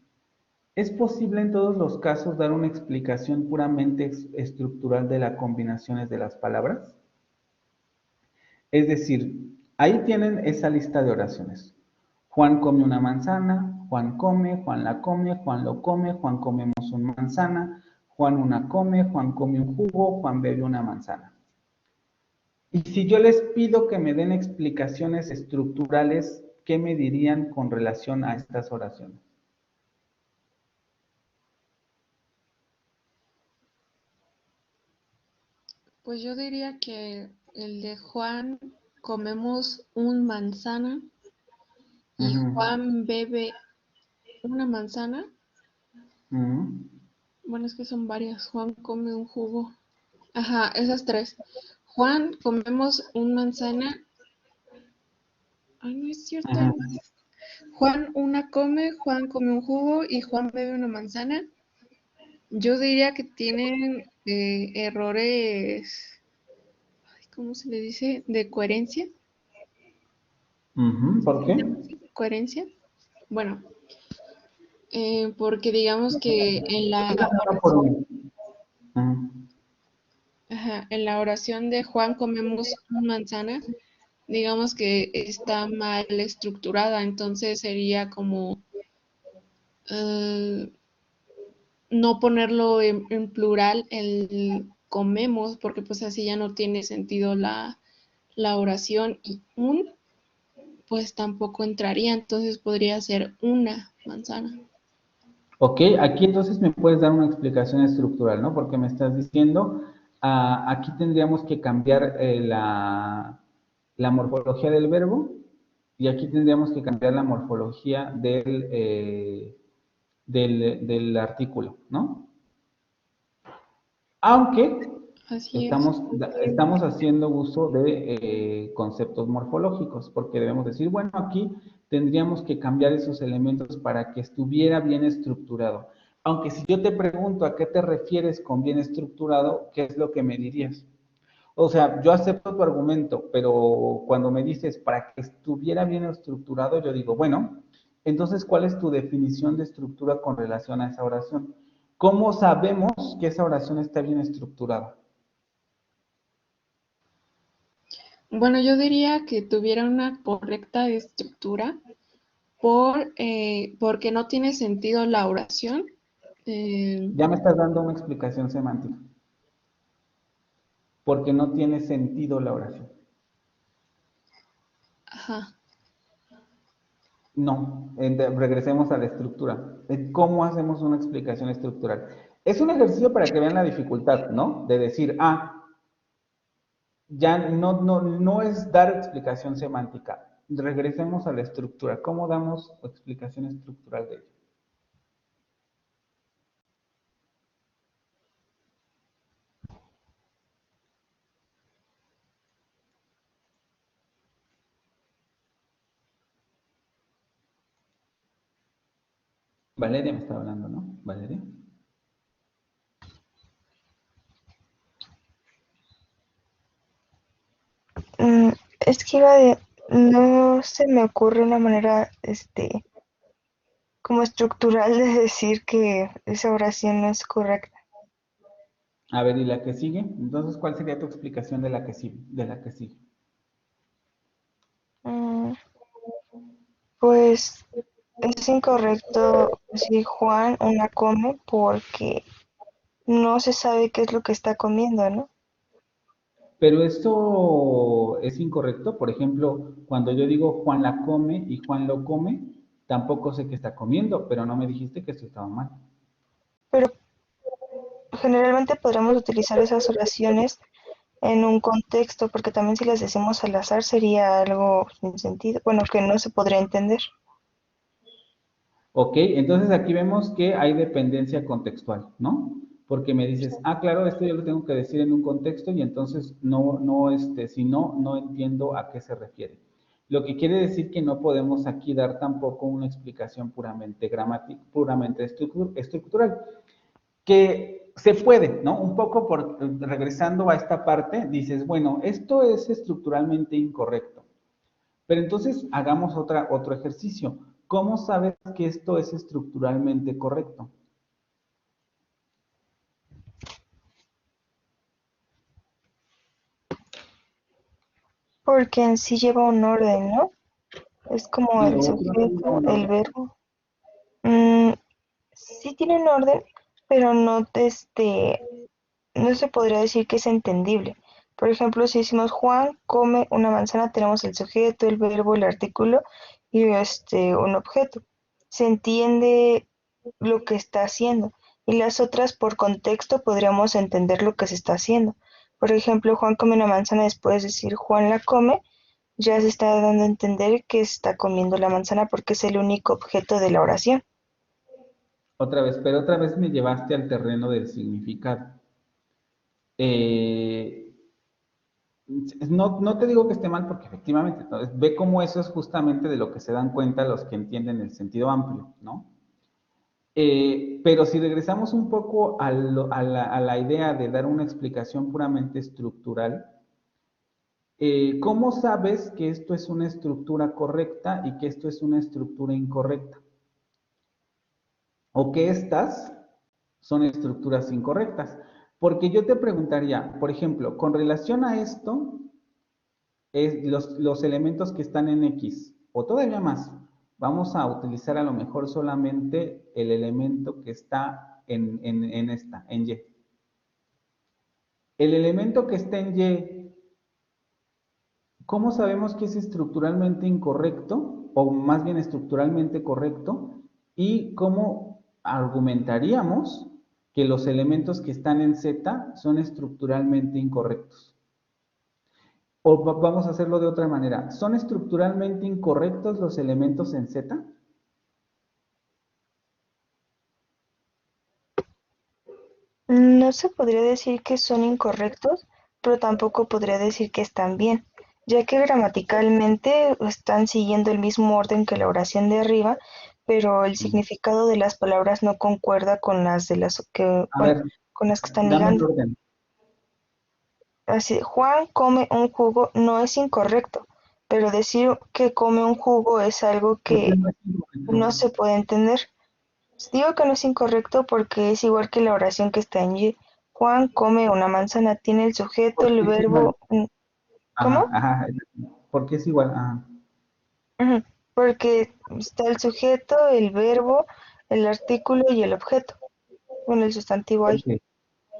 ¿Es posible en todos los casos dar una explicación puramente estructural de las combinaciones de las palabras? Es decir, ahí tienen esa lista de oraciones. Juan come una manzana, Juan come, Juan la come, Juan lo come, Juan comemos una manzana, Juan una come, Juan come un jugo, Juan bebe una manzana. Y si yo les pido que me den explicaciones estructurales, ¿qué me dirían con relación a estas oraciones? Pues yo diría que el de Juan comemos un manzana y Juan bebe una manzana. Bueno, es que son varias. Juan come un jugo. Ajá, esas tres. Juan comemos un manzana. Ay, no es cierto. Juan una come, Juan come un jugo y Juan bebe una manzana. Yo diría que tienen errores, ¿cómo se le dice? De coherencia. ¿Por qué? Coherencia. Bueno, porque digamos que en la oración de Juan comemos una manzana, digamos que está mal estructurada, entonces sería como no ponerlo en plural, el comemos, porque pues así ya no tiene sentido la oración, y un pues tampoco entraría, entonces podría ser una manzana. Ok, aquí entonces me puedes dar una explicación estructural, ¿no? Porque me estás diciendo, aquí tendríamos que cambiar la morfología del verbo y aquí tendríamos que cambiar la morfología del artículo, ¿no? Aunque Así estamos haciendo uso de conceptos morfológicos, porque debemos decir, bueno, aquí tendríamos que cambiar esos elementos para que estuviera bien estructurado. Aunque si yo te pregunto a qué te refieres con bien estructurado, ¿qué es lo que me dirías? O sea, yo acepto tu argumento, pero cuando me dices para que estuviera bien estructurado, yo digo, bueno, entonces, ¿cuál es tu definición de estructura con relación a esa oración? ¿Cómo sabemos que esa oración está bien estructurada? Bueno, yo diría que tuviera una correcta estructura porque no tiene sentido la oración. Eh, Ya me estás dando una explicación semántica, porque no tiene sentido la oración. ajá. No, regresemos a la estructura. ¿Cómo hacemos una explicación estructural? Es un ejercicio para que vean la dificultad, ¿no? De decir, ya no es dar explicación semántica. Regresemos a la estructura. ¿Cómo damos explicación estructural de ello? Valeria me está hablando, ¿no? Valeria. Mm, es que no se me ocurre una manera, como estructural de decir que esa oración no es correcta. A ver, ¿y la que sigue? Entonces, ¿cuál sería tu explicación de la que sigue? De la que sigue. Mm, pues es incorrecto decir Juan una come porque no se sabe qué es lo que está comiendo, ¿no? Pero esto es incorrecto. Por ejemplo, cuando yo digo Juan la come y Juan lo come, tampoco sé qué está comiendo, pero no me dijiste que esto estaba mal. Pero generalmente podremos utilizar esas oraciones en un contexto, porque también si las decimos al azar sería algo sin sentido, bueno, que no se podría entender. Ok, entonces aquí vemos que hay dependencia contextual, ¿no? Porque me dices, claro, esto yo lo tengo que decir en un contexto y entonces si no, no entiendo a qué se refiere. Lo que quiere decir que no podemos aquí dar tampoco una explicación puramente gramática, puramente estructural, que se puede, ¿no? Un poco regresando a esta parte, dices, bueno, esto es estructuralmente incorrecto. Pero entonces hagamos otro ejercicio. ¿Cómo sabes que esto es estructuralmente correcto? Porque en sí lleva un orden, ¿no? Es como el Lo otro no lleva sujeto, un el orden. verbo. Mm, sí tienen orden, pero no se podría decir que es entendible. Por ejemplo, si decimos Juan come una manzana, tenemos el sujeto, el verbo, el artículo y un objeto. Se entiende lo que está haciendo. Y las otras, por contexto, podríamos entender lo que se está haciendo. Por ejemplo, Juan come una manzana, después de decir Juan la come, ya se está dando a entender que está comiendo la manzana porque es el único objeto de la oración. Otra vez, pero otra vez me llevaste al terreno del significado. Eh, no te digo que esté mal porque efectivamente, entonces, ve cómo eso es justamente de lo que se dan cuenta los que entienden el sentido amplio, ¿no? Pero si regresamos un poco a la idea de dar una explicación puramente estructural, ¿cómo sabes que esto es una estructura correcta y que esto es una estructura incorrecta? O que estas son estructuras incorrectas. Porque yo te preguntaría, por ejemplo, con relación a esto, los elementos que están en X, o todavía más, vamos a utilizar a lo mejor solamente el elemento que está en Y. El elemento que está en Y, ¿cómo sabemos que es estructuralmente incorrecto, o más bien estructuralmente correcto? ¿Y cómo argumentaríamos que los elementos que están en Z son estructuralmente incorrectos? O vamos a hacerlo de otra manera. ¿Son estructuralmente incorrectos los elementos en Z? No se podría decir que son incorrectos, pero tampoco podría decir que están bien, ya que gramaticalmente están siguiendo el mismo orden que la oración de arriba, pero el Mm. significado de las palabras no concuerda con las de las que, A bueno, ver, con las que están dame el ligando. orden. Así, Juan come un jugo no es incorrecto, pero decir que come un jugo es algo ¿Por qué que no es no incorrecto? se puede entender. Digo que no es incorrecto porque es igual que la oración que está en Y. Juan come una manzana, tiene el sujeto, ¿Por el qué es igual? verbo. ¿Cómo? Ajá, ajá. ¿Por qué es igual? Ajá. Ujú, porque está el sujeto, el verbo, el artículo y el objeto. Bueno, el sustantivo ahí. Ok.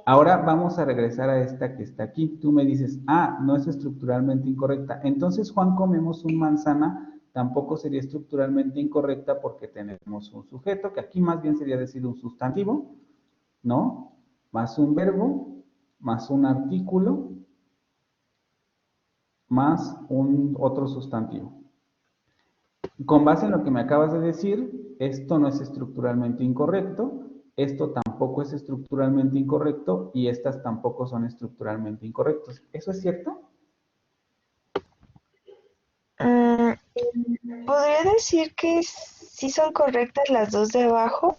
Ahora vamos a regresar a esta que está aquí. Tú me dices, no es estructuralmente incorrecta. Entonces, Juan, comemos un manzana, tampoco sería estructuralmente incorrecta porque tenemos un sujeto, que aquí más bien sería decir un sustantivo, ¿no? Más un verbo, más un artículo, más un otro sustantivo. Con base en lo que me acabas de decir, esto no es estructuralmente incorrecto, esto tampoco es estructuralmente incorrecto y estas tampoco son estructuralmente incorrectos. ¿Eso es cierto? Mm, podría decir que sí son correctas las dos de abajo.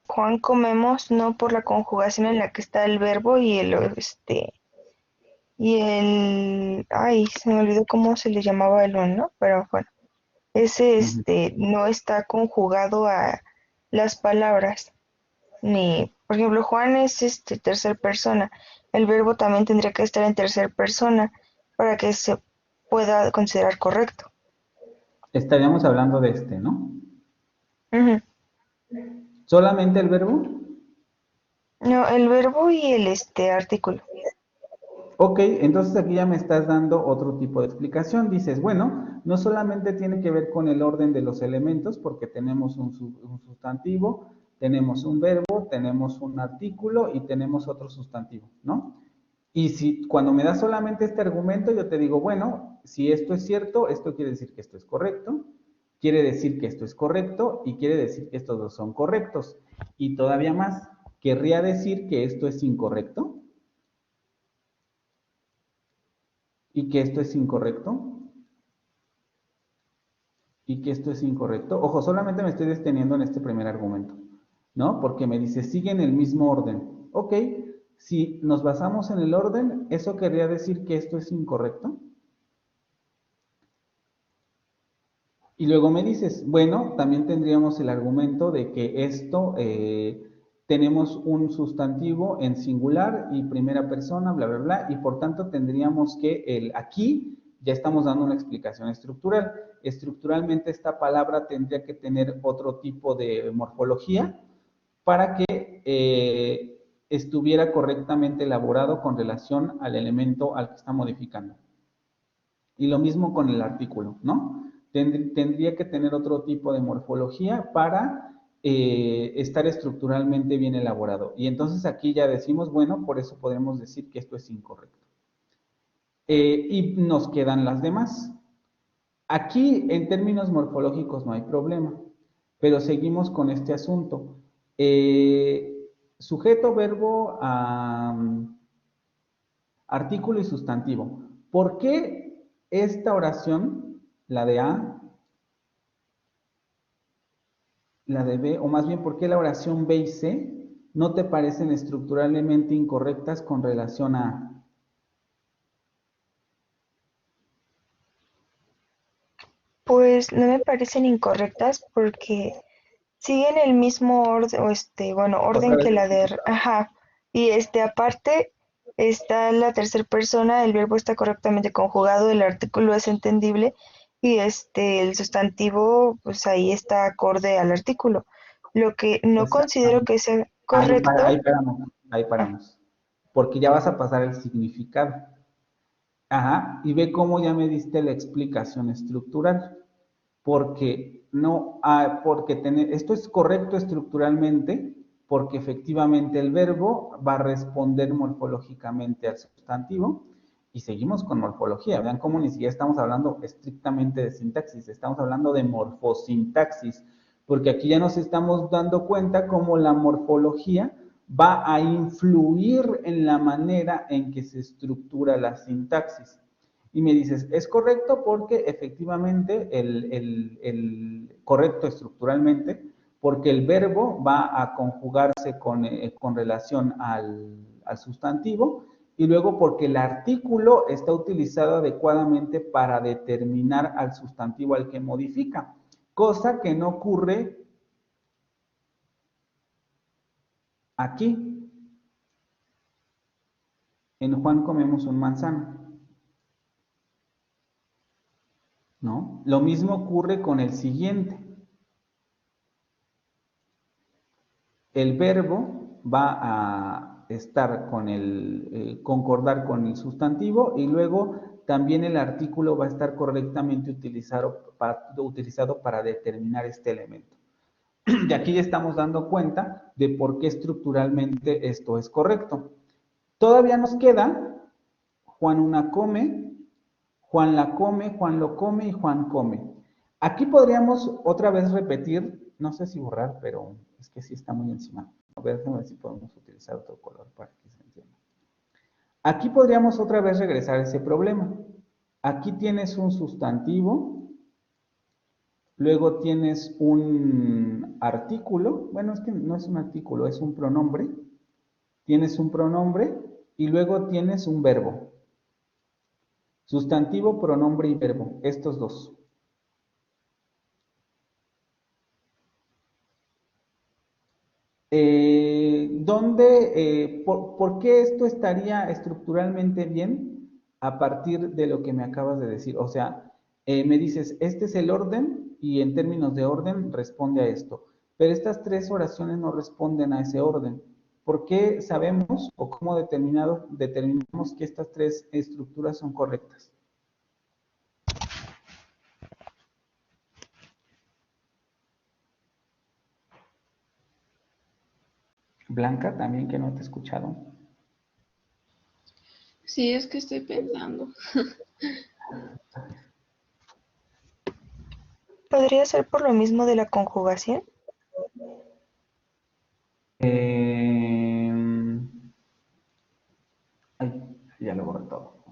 Juan comemos no por la conjugación en la que está el verbo ay, se me olvidó cómo se le llamaba el ¿no? Pero bueno, ese Ujú. no está conjugado a las palabras, ni, por ejemplo, Juan es tercer persona. El verbo también tendría que estar en tercer persona para que se pueda considerar correcto. Estaríamos hablando de este, ¿no? Ujú. ¿Solamente el verbo? No, el verbo y el artículo. Ok, entonces aquí ya me estás dando otro tipo de explicación. Dices, bueno, no solamente tiene que ver con el orden de los elementos, porque tenemos un sustantivo, tenemos un verbo, tenemos un artículo y tenemos otro sustantivo, ¿no? Y si cuando me das solamente este argumento, yo te digo, bueno, si esto es cierto, esto quiere decir que esto es correcto, quiere decir que esto es correcto y quiere decir que estos dos son correctos. Y todavía más, querría decir que esto es incorrecto y que esto es incorrecto y que esto es incorrecto. Ojo, solamente me estoy deteniendo en este primer argumento, ¿no? Porque me dice, sigue en el mismo orden. Ok, si nos basamos en el orden, ¿eso querría decir que esto es incorrecto? Y luego me dices, bueno, también tendríamos el argumento de que esto tenemos un sustantivo en singular y primera persona, bla, bla, bla, y por tanto tendríamos que aquí ya estamos dando una explicación estructural. Estructuralmente esta palabra tendría que tener otro tipo de morfología para que estuviera correctamente elaborado con relación al elemento al que está modificando. Y lo mismo con el artículo, ¿no? Tendría que tener otro tipo de morfología para estar estructuralmente bien elaborado. Y entonces aquí ya decimos, bueno, por eso podemos decir que esto es incorrecto. Y nos quedan las demás. Aquí, en términos morfológicos, no hay problema, pero seguimos con este asunto. Sujeto, verbo, artículo y sustantivo. ¿Por qué esta oración, la de A, la de B, o más bien, por qué la oración B y C no te parecen estructuralmente incorrectas con relación a A? Pues no me parecen incorrectas porque siguen el mismo orden, bueno, Otra orden vez que la de, explicado. ajá, y aparte está la tercera persona, el verbo está correctamente conjugado, el artículo es entendible y el sustantivo, pues ahí está acorde al artículo. Lo que no considero Exactamente. que sea Ahí, correcto, ahí paramos, ahí ah, paramos. Porque ya vas a pasar el significado. Ajá, y ve cómo ya me diste la explicación estructural. Porque no, porque esto es correcto estructuralmente, porque efectivamente el verbo va a responder morfológicamente al sustantivo y seguimos con morfología. Vean cómo ni siquiera estamos hablando estrictamente de sintaxis, estamos hablando de morfosintaxis, porque aquí ya nos estamos dando cuenta cómo la morfología va a influir en la manera en que se estructura la sintaxis. Y me dices, es correcto porque efectivamente, correcto estructuralmente, porque el verbo va a conjugarse con relación al sustantivo, y luego porque el artículo está utilizado adecuadamente para determinar al sustantivo al que modifica, cosa que no ocurre aquí. En Juan comemos un manzano, ¿no? Lo mismo ocurre con el siguiente. El verbo va a estar con concordar con el sustantivo, y luego también el artículo va a estar correctamente utilizado para determinar este elemento. Y aquí ya estamos dando cuenta de por qué estructuralmente esto es correcto. Todavía nos queda Juan una come, Juan la come, Juan lo come y Juan come. Aquí podríamos otra vez repetir, no sé si borrar, pero es que sí está muy encima. A ver si podemos utilizar otro color para que se entienda. Aquí podríamos otra vez regresar a ese problema. Aquí tienes un sustantivo, luego tienes un artículo, bueno, es que no es un artículo, es un pronombre. Tienes un pronombre y luego tienes un verbo. Sustantivo, pronombre y verbo, estos dos. ¿Por qué esto estaría estructuralmente bien a partir de lo que me acabas de decir? O sea, me dices, este es el orden y en términos de orden responde a esto, pero estas tres oraciones no responden a ese orden. ¿Por qué sabemos o cómo determinamos que estas tres estructuras son correctas? Blanca, también que no te he escuchado. Sí, es que estoy pensando. ¿Podría ser por lo mismo de la conjugación? Ay, ya lo borré todo.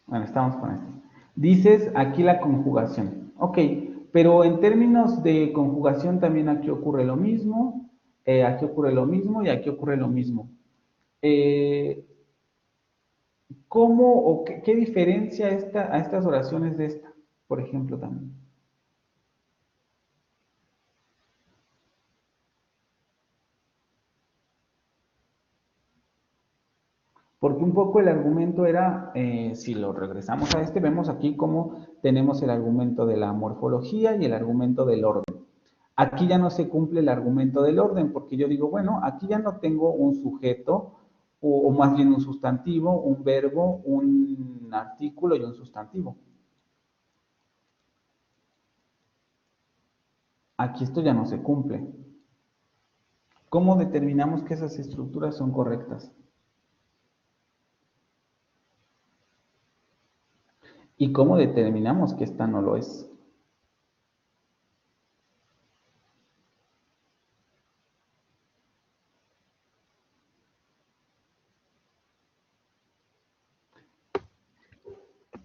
Bueno, estamos con esto. Dices aquí la conjugación. Ok, pero en términos de conjugación también aquí ocurre lo mismo, aquí ocurre lo mismo y aquí ocurre lo mismo. Eh, ¿Cómo o qué diferencia a estas oraciones de esta, por ejemplo, también? Porque un poco el argumento era, si lo regresamos a este, vemos aquí cómo tenemos el argumento de la morfología y el argumento del orden. Aquí ya no se cumple el argumento del orden, porque yo digo, bueno, aquí ya no tengo un sujeto, o más bien un sustantivo, un verbo, un artículo y un sustantivo. Aquí esto ya no se cumple. ¿Cómo determinamos que esas estructuras son correctas? ¿Y cómo determinamos que esta no lo es?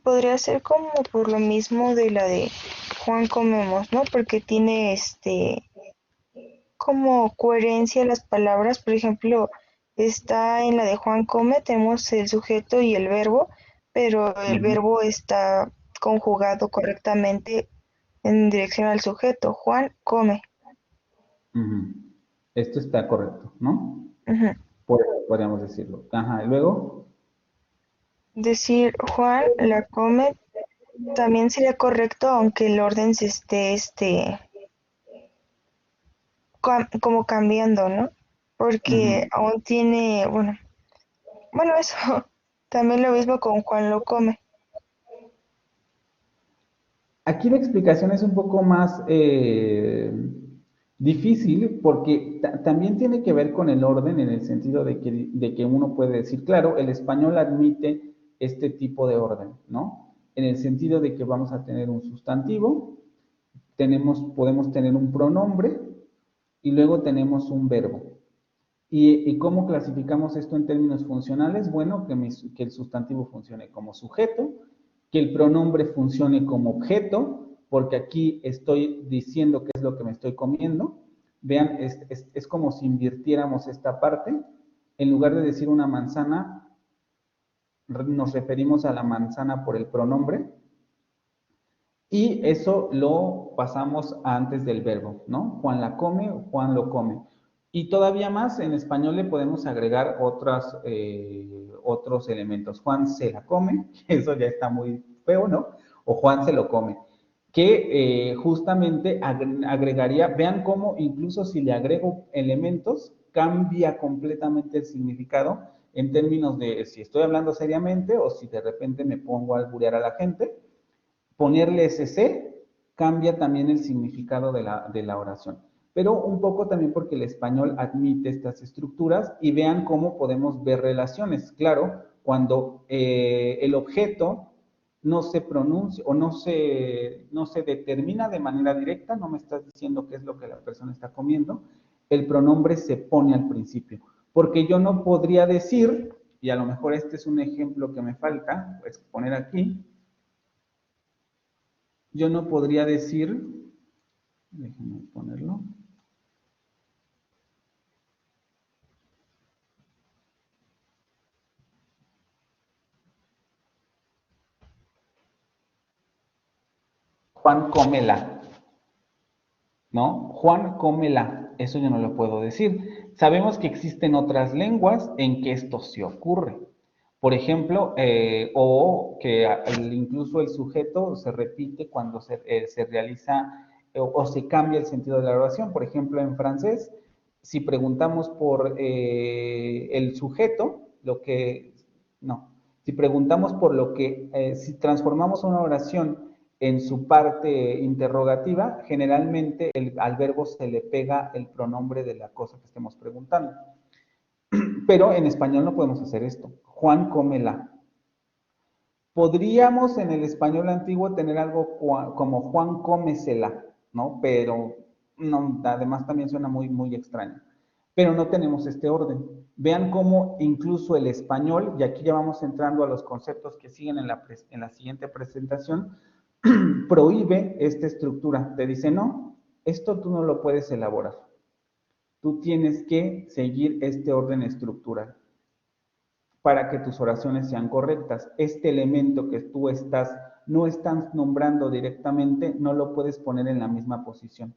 Podría ser como por lo mismo de la de Juan comemos, ¿no? Porque tiene como coherencia las palabras. Por ejemplo, está en la de Juan come, tenemos el sujeto y el verbo, pero el Ujú, verbo está conjugado correctamente en dirección al sujeto. Juan come. ujú. Esto está correcto, ¿no? Ujú. Podríamos decirlo. Ajá, y luego. Decir Juan la come también sería correcto, aunque el orden se esté como cambiando, ¿no? Porque Ujú. aún tiene, bueno, eso. También lo mismo con Juan lo come. Aquí la explicación es un poco más difícil porque también tiene que ver con el orden en el sentido de que uno puede decir, claro, el español admite este tipo de orden, ¿no? En el sentido de que vamos a tener un sustantivo, podemos tener un pronombre y luego tenemos un verbo. ¿Y cómo clasificamos esto en términos funcionales? Bueno, que el sustantivo funcione como sujeto, que el pronombre funcione como objeto, porque aquí estoy diciendo qué es lo que me estoy comiendo. Vean, es como si invirtiéramos esta parte. En lugar de decir una manzana, nos referimos a la manzana por el pronombre. Y eso lo pasamos antes del verbo, ¿no? Juan la come o Juan lo come. Y todavía más, en español le podemos agregar otros elementos. Juan se la come, eso ya está muy feo, ¿no? O Juan se lo come. Que justamente agregaría, vean cómo incluso si le agrego elementos, cambia completamente el significado en términos de si estoy hablando seriamente o si de repente me pongo a alburear a la gente. Ponerle SC cambia también el significado de la oración. Pero un poco también porque el español admite estas estructuras y vean cómo podemos ver relaciones. Claro, cuando el objeto no se pronuncia o no se determina de manera directa, no me estás diciendo qué es lo que la persona está comiendo, el pronombre se pone al principio. Porque yo no podría decir, y a lo mejor este es un ejemplo que me falta, pues poner aquí, yo no podría decir, déjenme ponerlo, Juan cómela, ¿no? Juan cómela, eso yo no lo puedo decir. Sabemos que existen otras lenguas en que esto se ocurre. Por ejemplo, o que incluso el sujeto se repite cuando se realiza o se cambia el sentido de la oración. Por ejemplo, en francés, si preguntamos por el sujeto, lo que, no, si preguntamos por lo que, si transformamos una oración en su parte interrogativa, generalmente al verbo se le pega el pronombre de la cosa que estemos preguntando. Pero en español no podemos hacer esto. Juan cómela. Podríamos en el español antiguo tener algo como Juan cómesela, ¿no? Pero no, además también suena muy, muy extraño. Pero no tenemos este orden. Vean cómo incluso el español, y aquí ya vamos entrando a los conceptos que siguen en la siguiente presentación, prohíbe esta estructura. Te dice, no, esto tú no lo puedes elaborar. Tú tienes que seguir este orden estructural para que tus oraciones sean correctas. Este elemento que tú no estás nombrando directamente, no lo puedes poner en la misma posición.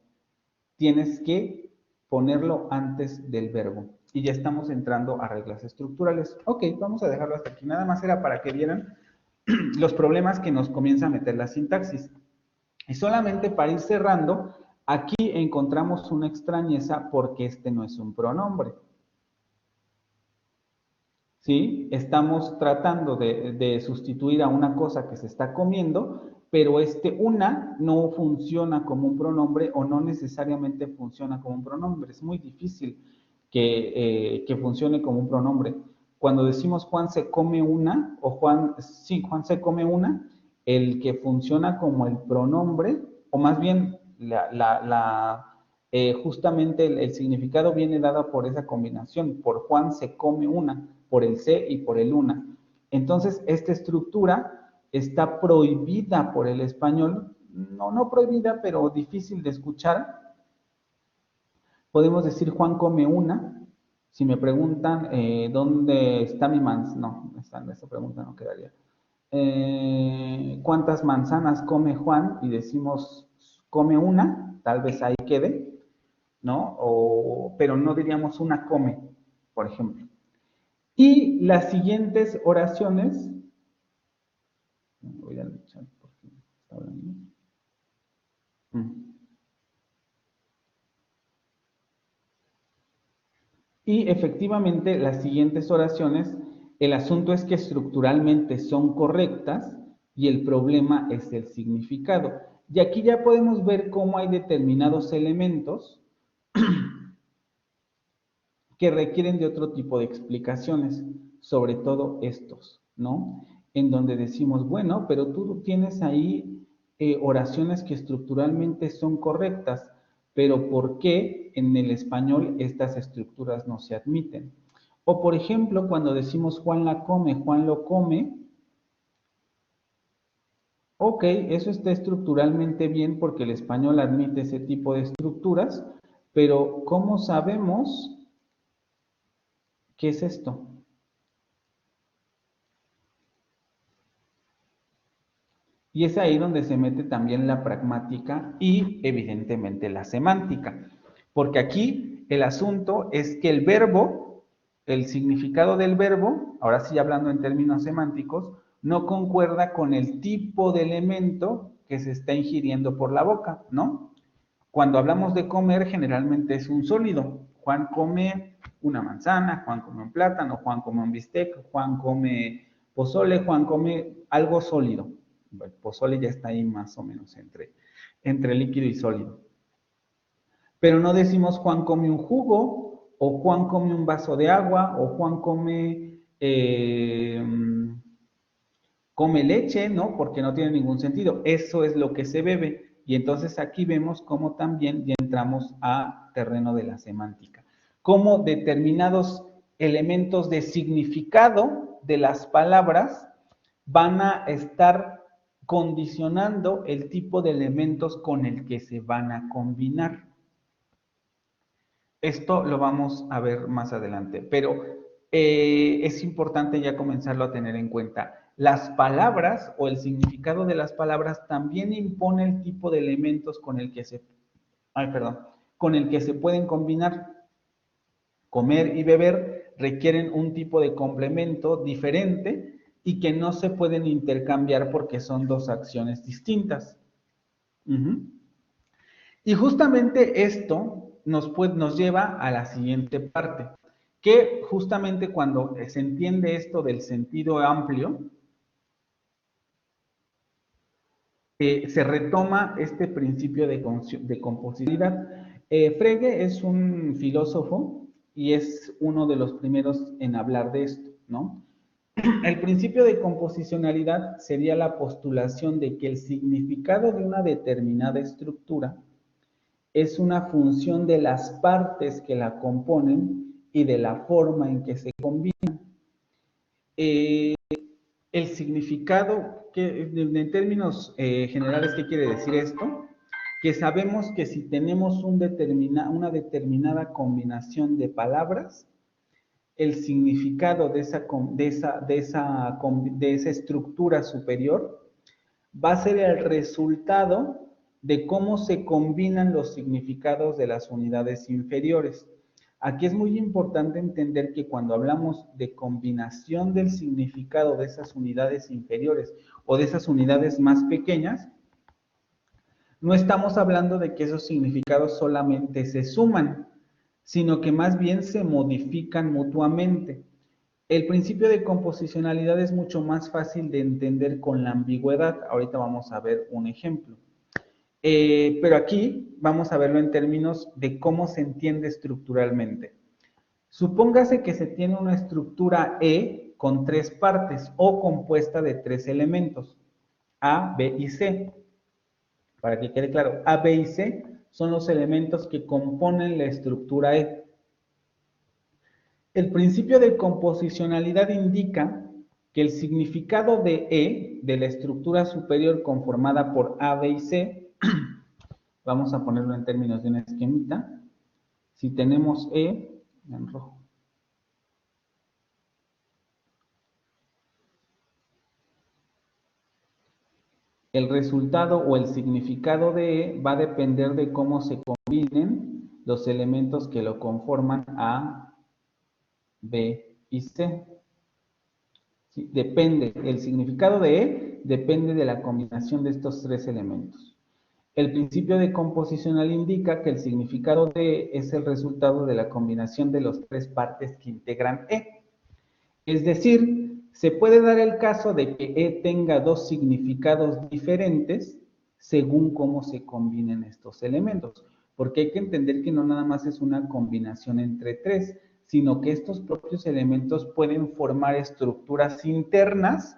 Tienes que ponerlo antes del verbo. Y ya estamos entrando a reglas estructurales. Ok, vamos a dejarlo hasta aquí. Nada más era para que vieran los problemas que nos comienza a meter la sintaxis. Y solamente para ir cerrando, aquí encontramos una extrañeza porque este no es un pronombre. ¿Sí? Estamos tratando de sustituir a una cosa que se está comiendo, pero una no funciona como un pronombre o no necesariamente funciona como un pronombre. Es muy difícil que funcione como un pronombre. Cuando decimos Juan se come una, o Juan se come una, el que funciona como el pronombre, o más bien justamente el significado viene dado por esa combinación, por Juan se come una, por el se y por el una. Entonces, esta estructura está prohibida por el español, no prohibida, pero difícil de escuchar. Podemos decir Juan come una. Si me preguntan dónde está mi manzana, no, esa pregunta no quedaría. ¿Cuántas manzanas come Juan? Y decimos come una, tal vez ahí quede, ¿no? Pero no diríamos una come, por ejemplo. Y las siguientes oraciones, voy a luchar porque está hablando. Y efectivamente las siguientes oraciones, el asunto es que estructuralmente son correctas y el problema es el significado. Y aquí ya podemos ver cómo hay determinados elementos que requieren de otro tipo de explicaciones, sobre todo estos, ¿no? En donde decimos, bueno, pero tú tienes ahí oraciones que estructuralmente son correctas, pero ¿por qué en el español estas estructuras no se admiten? O por ejemplo, cuando decimos Juan la come, Juan lo come, ok, eso está estructuralmente bien porque el español admite ese tipo de estructuras, pero ¿cómo sabemos qué es esto? Y es ahí donde se mete también la pragmática y evidentemente la semántica. Porque aquí el asunto es que el verbo, el significado del verbo, ahora sí hablando en términos semánticos, no concuerda con el tipo de elemento que se está ingiriendo por la boca, ¿no? Cuando hablamos de comer, generalmente es un sólido. Juan come una manzana, Juan come un plátano, Juan come un bistec, Juan come pozole, Juan come algo sólido. El pozole ya está ahí más o menos entre líquido y sólido. Pero no decimos Juan come un jugo, o Juan come un vaso de agua, o Juan come leche, ¿no? Porque no tiene ningún sentido. Eso es lo que se bebe. Y entonces aquí vemos cómo también ya entramos a terreno de la semántica. Cómo determinados elementos de significado de las palabras van a estar condicionando el tipo de elementos con el que se van a combinar. Esto lo vamos a ver más adelante, pero es importante ya comenzarlo a tener en cuenta. Las palabras o el significado de las palabras también impone el tipo de elementos con el que con el que se pueden combinar. Comer y beber requieren un tipo de complemento diferente y que no se pueden intercambiar porque son dos acciones distintas. Y justamente esto nos lleva a la siguiente parte, que justamente cuando se entiende esto del sentido amplio, se retoma este principio de composibilidad. Frege es un filósofo y es uno de los primeros en hablar de esto, ¿no? El principio de composicionalidad sería la postulación de que el significado de una determinada estructura es una función de las partes que la componen y de la forma en que se combinan. El significado, en términos generales, ¿qué quiere decir esto? Que sabemos que si tenemos una determinada combinación de palabras, el significado de esa estructura superior va a ser el resultado de cómo se combinan los significados de las unidades inferiores. Aquí es muy importante entender que cuando hablamos de combinación del significado de esas unidades inferiores o de esas unidades más pequeñas, no estamos hablando de que esos significados solamente se suman, sino que más bien se modifican mutuamente. El principio de composicionalidad es mucho más fácil de entender con la ambigüedad. Ahorita vamos a ver un ejemplo. Pero aquí vamos a verlo en términos de cómo se entiende estructuralmente. Supóngase que se tiene una estructura E con tres partes o compuesta de tres elementos, A, B y C. Para que quede claro, A, B y C son los elementos que componen la estructura E. El principio de composicionalidad indica que el significado de E, de la estructura superior conformada por A, B y C, vamos a ponerlo en términos de una esquemita. Si tenemos E, en rojo, el resultado o el significado de E va a depender de cómo se combinen los elementos que lo conforman A, B y C. ¿Sí? Depende, el significado de E depende de la combinación de estos tres elementos. El principio de composicional indica que el significado de E es el resultado de la combinación de las tres partes que integran E. Es decir, se puede dar el caso de que E tenga dos significados diferentes según cómo se combinen estos elementos, porque hay que entender que no nada más es una combinación entre tres, sino que estos propios elementos pueden formar estructuras internas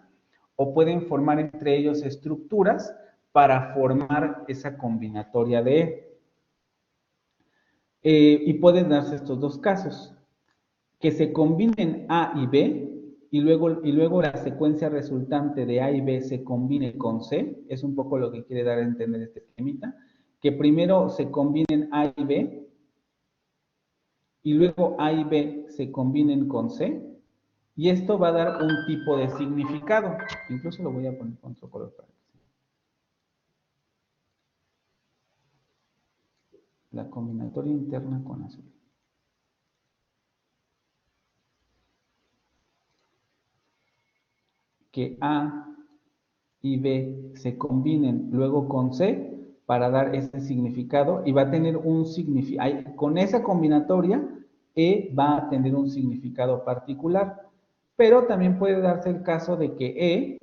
o pueden formar entre ellos estructuras para formar esa combinatoria de E. Y pueden darse estos dos casos, que se combinen A y B, y luego la secuencia resultante de A y B se combine con C, es un poco lo que quiere dar a entender este esquemita, que primero se combinen A y B, y luego A y B se combinen con C, y esto va a dar un tipo de significado. Incluso lo voy a poner con otro color para que se vea. La combinatoria interna con azul. Que A y B se combinen luego con C para dar este significado y va a tener un significado. Con esa combinatoria, E va a tener un significado particular, pero también puede darse el caso de que E,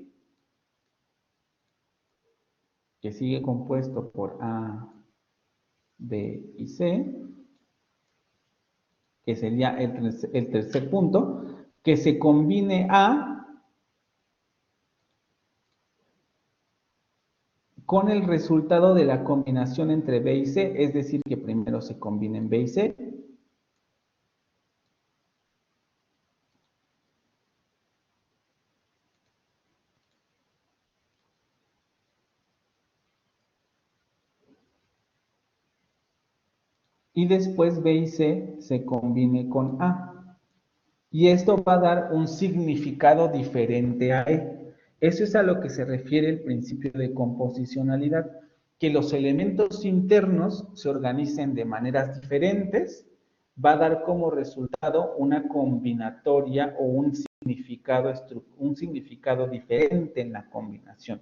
que sigue compuesto por A, B y C, que sería el tercer punto, que se combine A con el resultado de la combinación entre B y C, es decir, que primero se combinen B y C, y después B y C se combine con A. Y esto va a dar un significado diferente a E. Eso es a lo que se refiere el principio de composicionalidad, que los elementos internos se organicen de maneras diferentes, va a dar como resultado una combinatoria o un significado diferente en la combinación.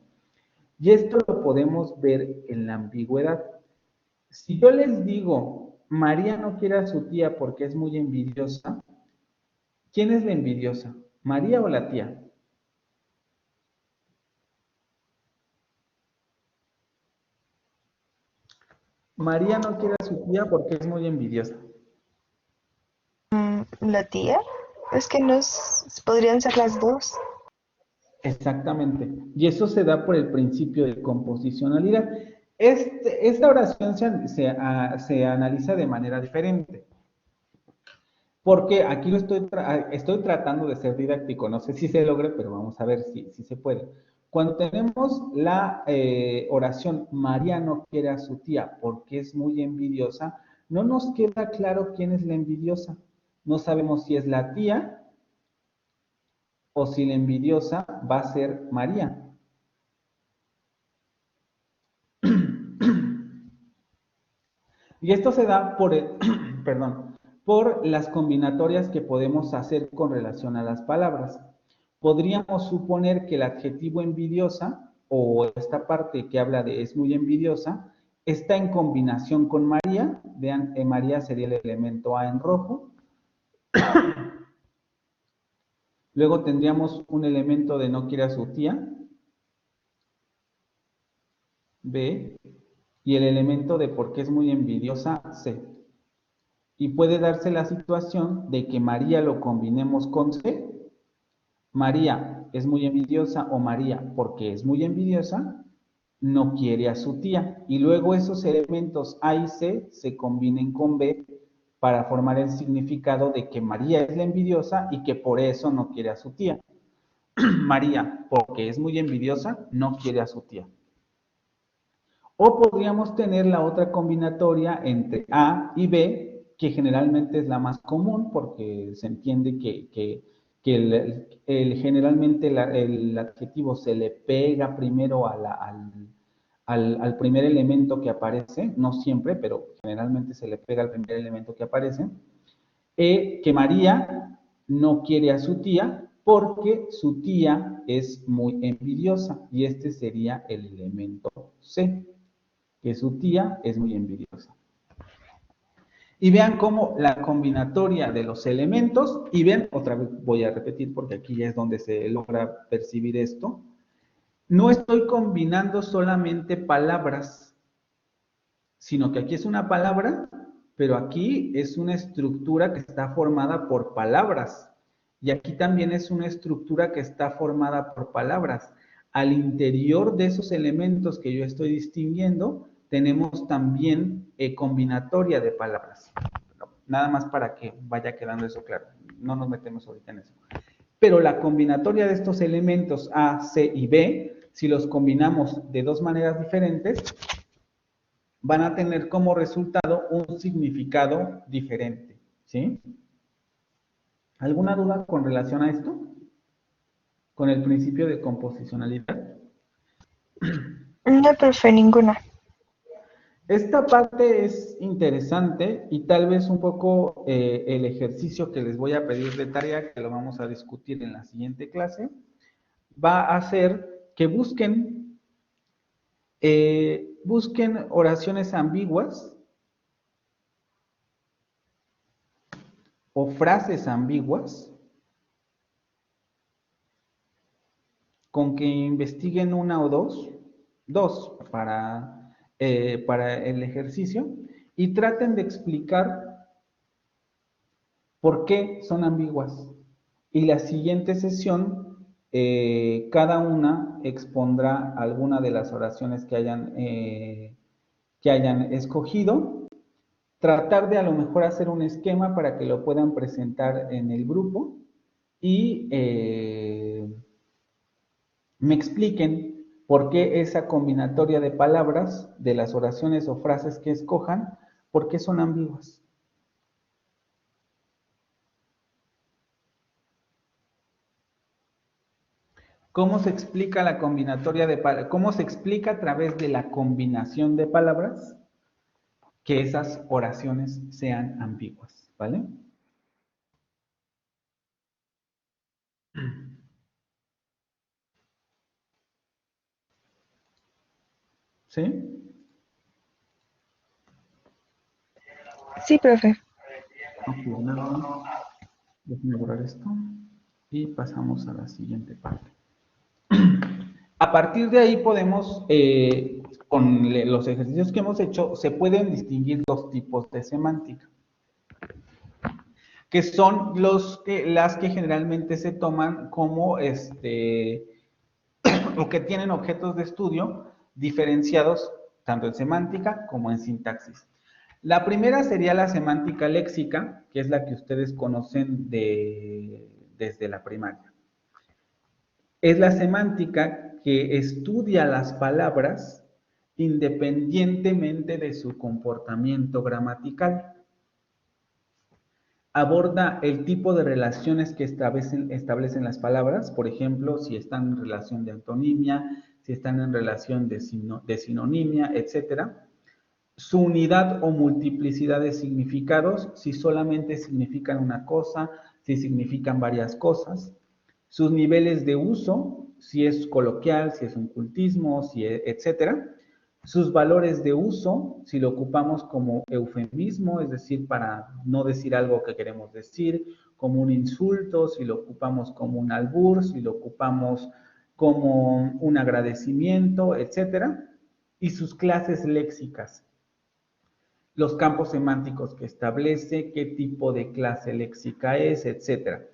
Y esto lo podemos ver en la ambigüedad. Si yo les digo, María no quiere a su tía porque es muy envidiosa, ¿quién es la envidiosa? ¿María o la tía? María no quiere a su tía porque es muy envidiosa. ¿La tía? Es que podrían ser las dos. Exactamente. Y eso se da por el principio de composicionalidad. Esta oración se analiza de manera diferente. Porque aquí estoy tratando de ser didáctico, no sé si se logre, pero vamos a ver si se puede. Cuando tenemos la oración, María no quiere a su tía porque es muy envidiosa, no nos queda claro quién es la envidiosa. No sabemos si es la tía o si la envidiosa va a ser María. Y esto se da perdón, por las combinatorias que podemos hacer con relación a las palabras. Podríamos suponer que el adjetivo envidiosa, o esta parte que habla de es muy envidiosa, está en combinación con María. Vean, María sería el elemento A en rojo. Luego tendríamos un elemento de no quiere a su tía, B, y el elemento de porque es muy envidiosa, C. Y puede darse la situación de que María lo combinemos con C. María es muy envidiosa o María, porque es muy envidiosa, no quiere a su tía. Y luego esos elementos A y C se combinen con B para formar el significado de que María es la envidiosa y que por eso no quiere a su tía. María, porque es muy envidiosa, no quiere a su tía. O podríamos tener la otra combinatoria entre A y B, que generalmente es la más común porque se entiende que generalmente el adjetivo se le pega primero al primer elemento que aparece, no siempre, pero generalmente se le pega al primer elemento que aparece, que María no quiere a su tía porque su tía es muy envidiosa y este sería el elemento C, que su tía es muy envidiosa. Y vean cómo la combinatoria de los elementos, y vean, otra vez voy a repetir porque aquí ya es donde se logra percibir esto, no estoy combinando solamente palabras, sino que aquí es una palabra, pero aquí es una estructura que está formada por palabras. Y aquí también es una estructura que está formada por palabras. Al interior de esos elementos que yo estoy distinguiendo, tenemos también combinatoria de palabras. Nada más para que vaya quedando eso claro. No nos metemos ahorita en eso. Pero la combinatoria de estos elementos A, C y B, si los combinamos de dos maneras diferentes, van a tener como resultado un significado diferente, ¿sí? ¿Alguna duda con relación a esto? Con el principio de composicionalidad. No, profe, ninguna. Esta parte es interesante y tal vez un poco el ejercicio que les voy a pedir de tarea, que lo vamos a discutir en la siguiente clase, va a ser que busquen oraciones ambiguas o frases ambiguas, con que investiguen una o dos para el ejercicio, y traten de explicar por qué son ambiguas. Y la siguiente sesión, cada una expondrá alguna de las oraciones que hayan escogido. Tratar de a lo mejor hacer un esquema para que lo puedan presentar en el grupo y me expliquen por qué esa combinatoria de palabras de las oraciones o frases que escojan, por qué son ambiguas. ¿Cómo se explica la combinatoria de palabras? ¿Cómo se explica a través de la combinación de palabras que esas oraciones sean ambiguas? ¿Vale? ¿Sí? Sí, profe. Ok, nada más. Déjenme borrar esto y pasamos a la siguiente parte. A partir de ahí podemos, con los ejercicios que hemos hecho, se pueden distinguir dos tipos de semántica, que son las que generalmente se toman como, o que tienen objetos de estudio diferenciados tanto en semántica como en sintaxis. La primera sería la semántica léxica, que es la que ustedes conocen desde la primaria. Es la semántica que estudia las palabras independientemente de su comportamiento gramatical. Aborda el tipo de relaciones que establecen las palabras, por ejemplo, si están en relación de antonimia, si están en relación de sinonimia, etcétera. Su unidad o multiplicidad de significados, si solamente significan una cosa, si significan varias cosas. Sus niveles de uso, si es coloquial, si es un cultismo, etcétera. Sus valores de uso, si lo ocupamos como eufemismo, es decir, para no decir algo que queremos decir, como un insulto, si lo ocupamos como un albur, si lo ocupamos como un agradecimiento, etcétera. Y sus clases léxicas, los campos semánticos que establece, qué tipo de clase léxica es, etcétera.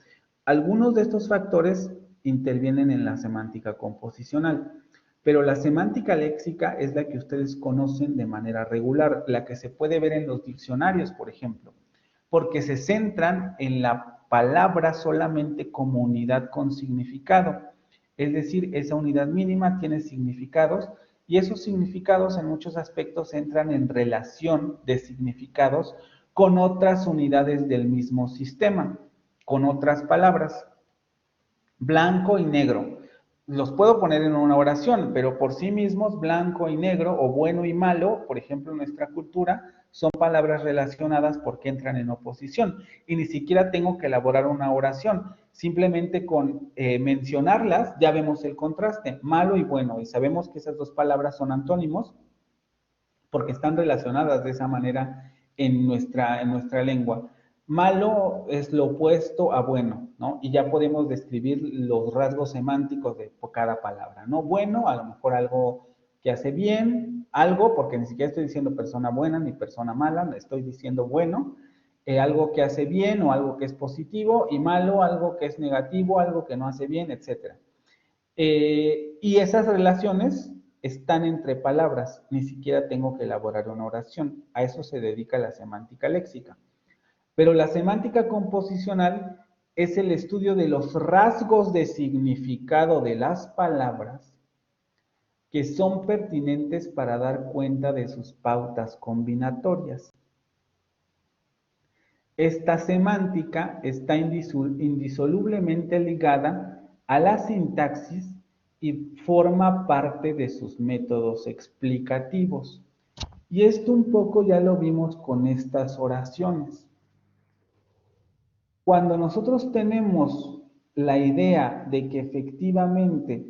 Algunos de estos factores intervienen en la semántica composicional, pero la semántica léxica es la que ustedes conocen de manera regular, la que se puede ver en los diccionarios, por ejemplo, porque se centran en la palabra solamente como unidad con significado. Es decir, esa unidad mínima tiene significados y esos significados en muchos aspectos entran en relación de significados con otras unidades del mismo sistema. Con otras palabras, blanco y negro. Los puedo poner en una oración, pero por sí mismos, blanco y negro o bueno y malo, por ejemplo, en nuestra cultura, son palabras relacionadas porque entran en oposición. Y ni siquiera tengo que elaborar una oración. Simplemente con mencionarlas ya vemos el contraste, malo y bueno. Y sabemos que esas dos palabras son antónimos porque están relacionadas de esa manera en nuestra lengua. Malo es lo opuesto a bueno, ¿no? Y ya podemos describir los rasgos semánticos de cada palabra, ¿no? Bueno, a lo mejor algo que hace bien, algo, porque ni siquiera estoy diciendo persona buena ni persona mala, estoy diciendo bueno, algo que hace bien o algo que es positivo, y malo, algo que es negativo, algo que no hace bien, etc. Y esas relaciones están entre palabras, ni siquiera tengo que elaborar una oración. A eso se dedica la semántica léxica. Pero la semántica composicional es el estudio de los rasgos de significado de las palabras que son pertinentes para dar cuenta de sus pautas combinatorias. Esta semántica está indisolublemente ligada a la sintaxis y forma parte de sus métodos explicativos. Y esto un poco ya lo vimos con estas oraciones. Cuando nosotros tenemos la idea de que efectivamente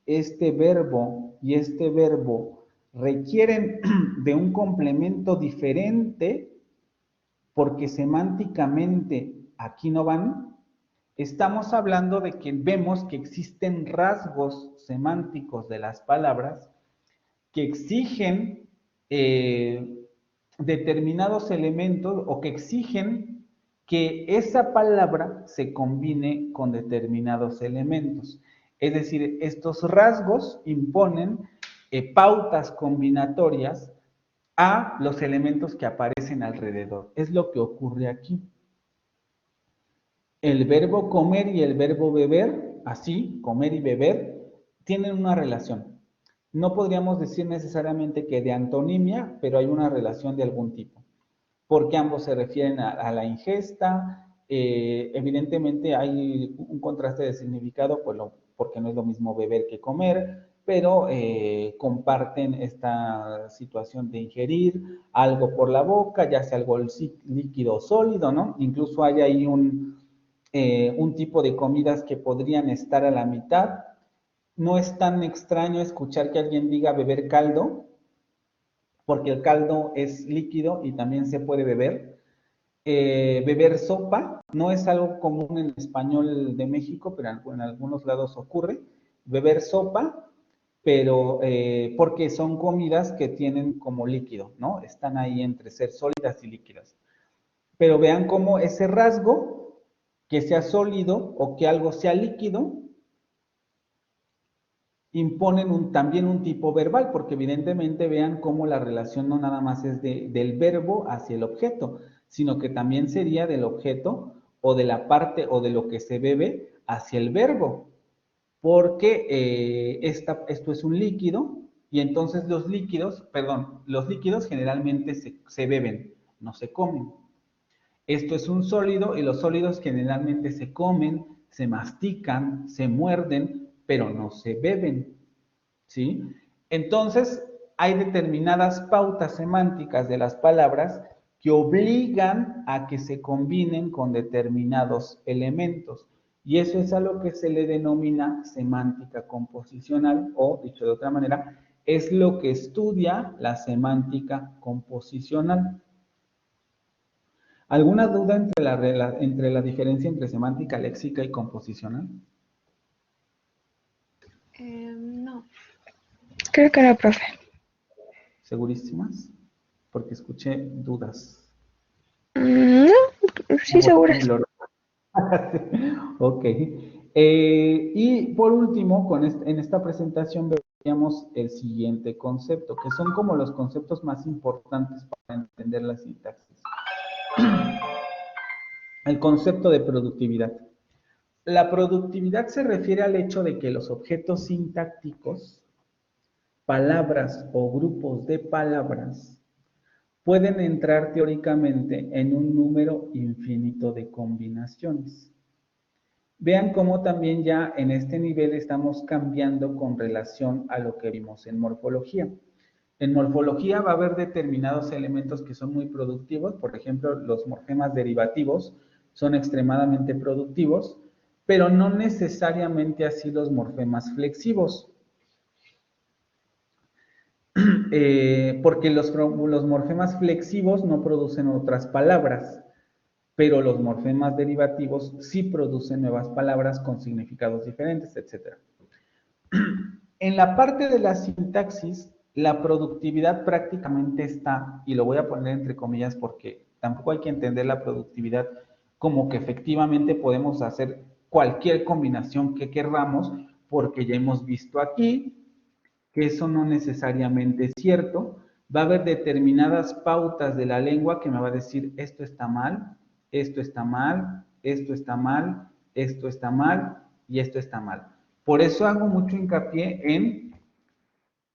este verbo y este verbo requieren de un complemento diferente, porque semánticamente aquí no van, estamos hablando de que vemos que existen rasgos semánticos de las palabras que exigen determinados elementos o que exigen que esa palabra se combine con determinados elementos. Es decir, estos rasgos imponen pautas combinatorias a los elementos que aparecen alrededor. Es lo que ocurre aquí. El verbo comer y el verbo beber, así, comer y beber, tienen una relación. No podríamos decir necesariamente que de antonimia, pero hay una relación de algún tipo, porque ambos se refieren a la ingesta. Evidentemente hay un contraste de significado, pues porque no es lo mismo beber que comer, pero comparten esta situación de ingerir algo por la boca, ya sea algo líquido o sólido, ¿no? Incluso hay ahí un tipo de comidas que podrían estar a la mitad. No es tan extraño escuchar que alguien diga beber caldo, porque el caldo es líquido y también se puede beber. Beber sopa no es algo común en español de México, pero en algunos lados ocurre. Beber sopa, pero porque son comidas que tienen como líquido, ¿no? Están ahí entre ser sólidas y líquidas. Pero vean cómo ese rasgo, que sea sólido o que algo sea líquido, imponen también un tipo verbal, porque evidentemente vean cómo la relación no nada más es del verbo hacia el objeto, sino que también sería del objeto o de la parte o de lo que se bebe hacia el verbo, porque esto es un líquido y entonces los líquidos generalmente se beben, no se comen. Esto es un sólido y los sólidos generalmente se comen, se mastican, se muerden, pero no se beben, ¿sí? Entonces, hay determinadas pautas semánticas de las palabras que obligan a que se combinen con determinados elementos. Y eso es a lo que se le denomina semántica composicional, o, dicho de otra manera, es lo que estudia la semántica composicional. ¿Alguna duda entre la diferencia entre semántica léxica y composicional? No. Creo que no, profe. ¿Segurísimas? Porque escuché dudas. No, sí, seguras. Ok. Y por último, en esta presentación veríamos el siguiente concepto, que son como los conceptos más importantes para entender la sintaxis. El concepto de productividad. La productividad se refiere al hecho de que los objetos sintácticos, palabras o grupos de palabras, pueden entrar teóricamente en un número infinito de combinaciones. Vean cómo también ya en este nivel estamos cambiando con relación a lo que vimos en morfología. En morfología va a haber determinados elementos que son muy productivos, por ejemplo, los morfemas derivativos son extremadamente productivos, pero no necesariamente así los morfemas flexivos. Porque los morfemas flexivos no producen otras palabras, pero los morfemas derivativos sí producen nuevas palabras con significados diferentes, etc. En la parte de la sintaxis, la productividad prácticamente está, y lo voy a poner entre comillas porque tampoco hay que entender la productividad como que efectivamente podemos hacer cualquier combinación que querramos, porque ya hemos visto aquí que eso no necesariamente es cierto. Va a haber determinadas pautas de la lengua que me va a decir esto está mal, esto está mal, esto está mal, esto está mal y esto está mal. Por eso hago mucho hincapié en,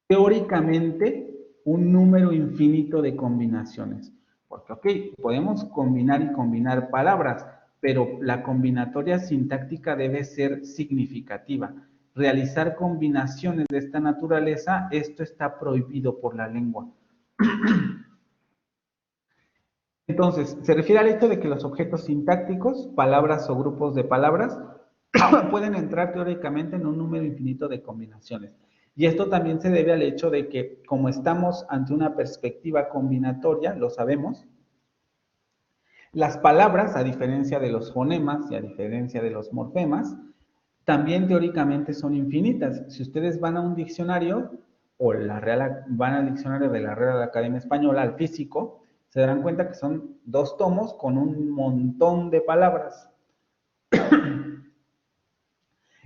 teóricamente, un número infinito de combinaciones. Porque, ok, podemos combinar y combinar palabras, pero la combinatoria sintáctica debe ser significativa. Realizar combinaciones de esta naturaleza, esto está prohibido por la lengua. Entonces, se refiere al hecho de que los objetos sintácticos, palabras o grupos de palabras, pueden entrar teóricamente en un número infinito de combinaciones. Y esto también se debe al hecho de que, como estamos ante una perspectiva combinatoria, lo sabemos, las palabras, a diferencia de los fonemas y a diferencia de los morfemas, también teóricamente son infinitas. Si ustedes van a un diccionario, o van al diccionario de la Real Academia Española, al físico, se darán cuenta que son 2 tomos con un montón de palabras.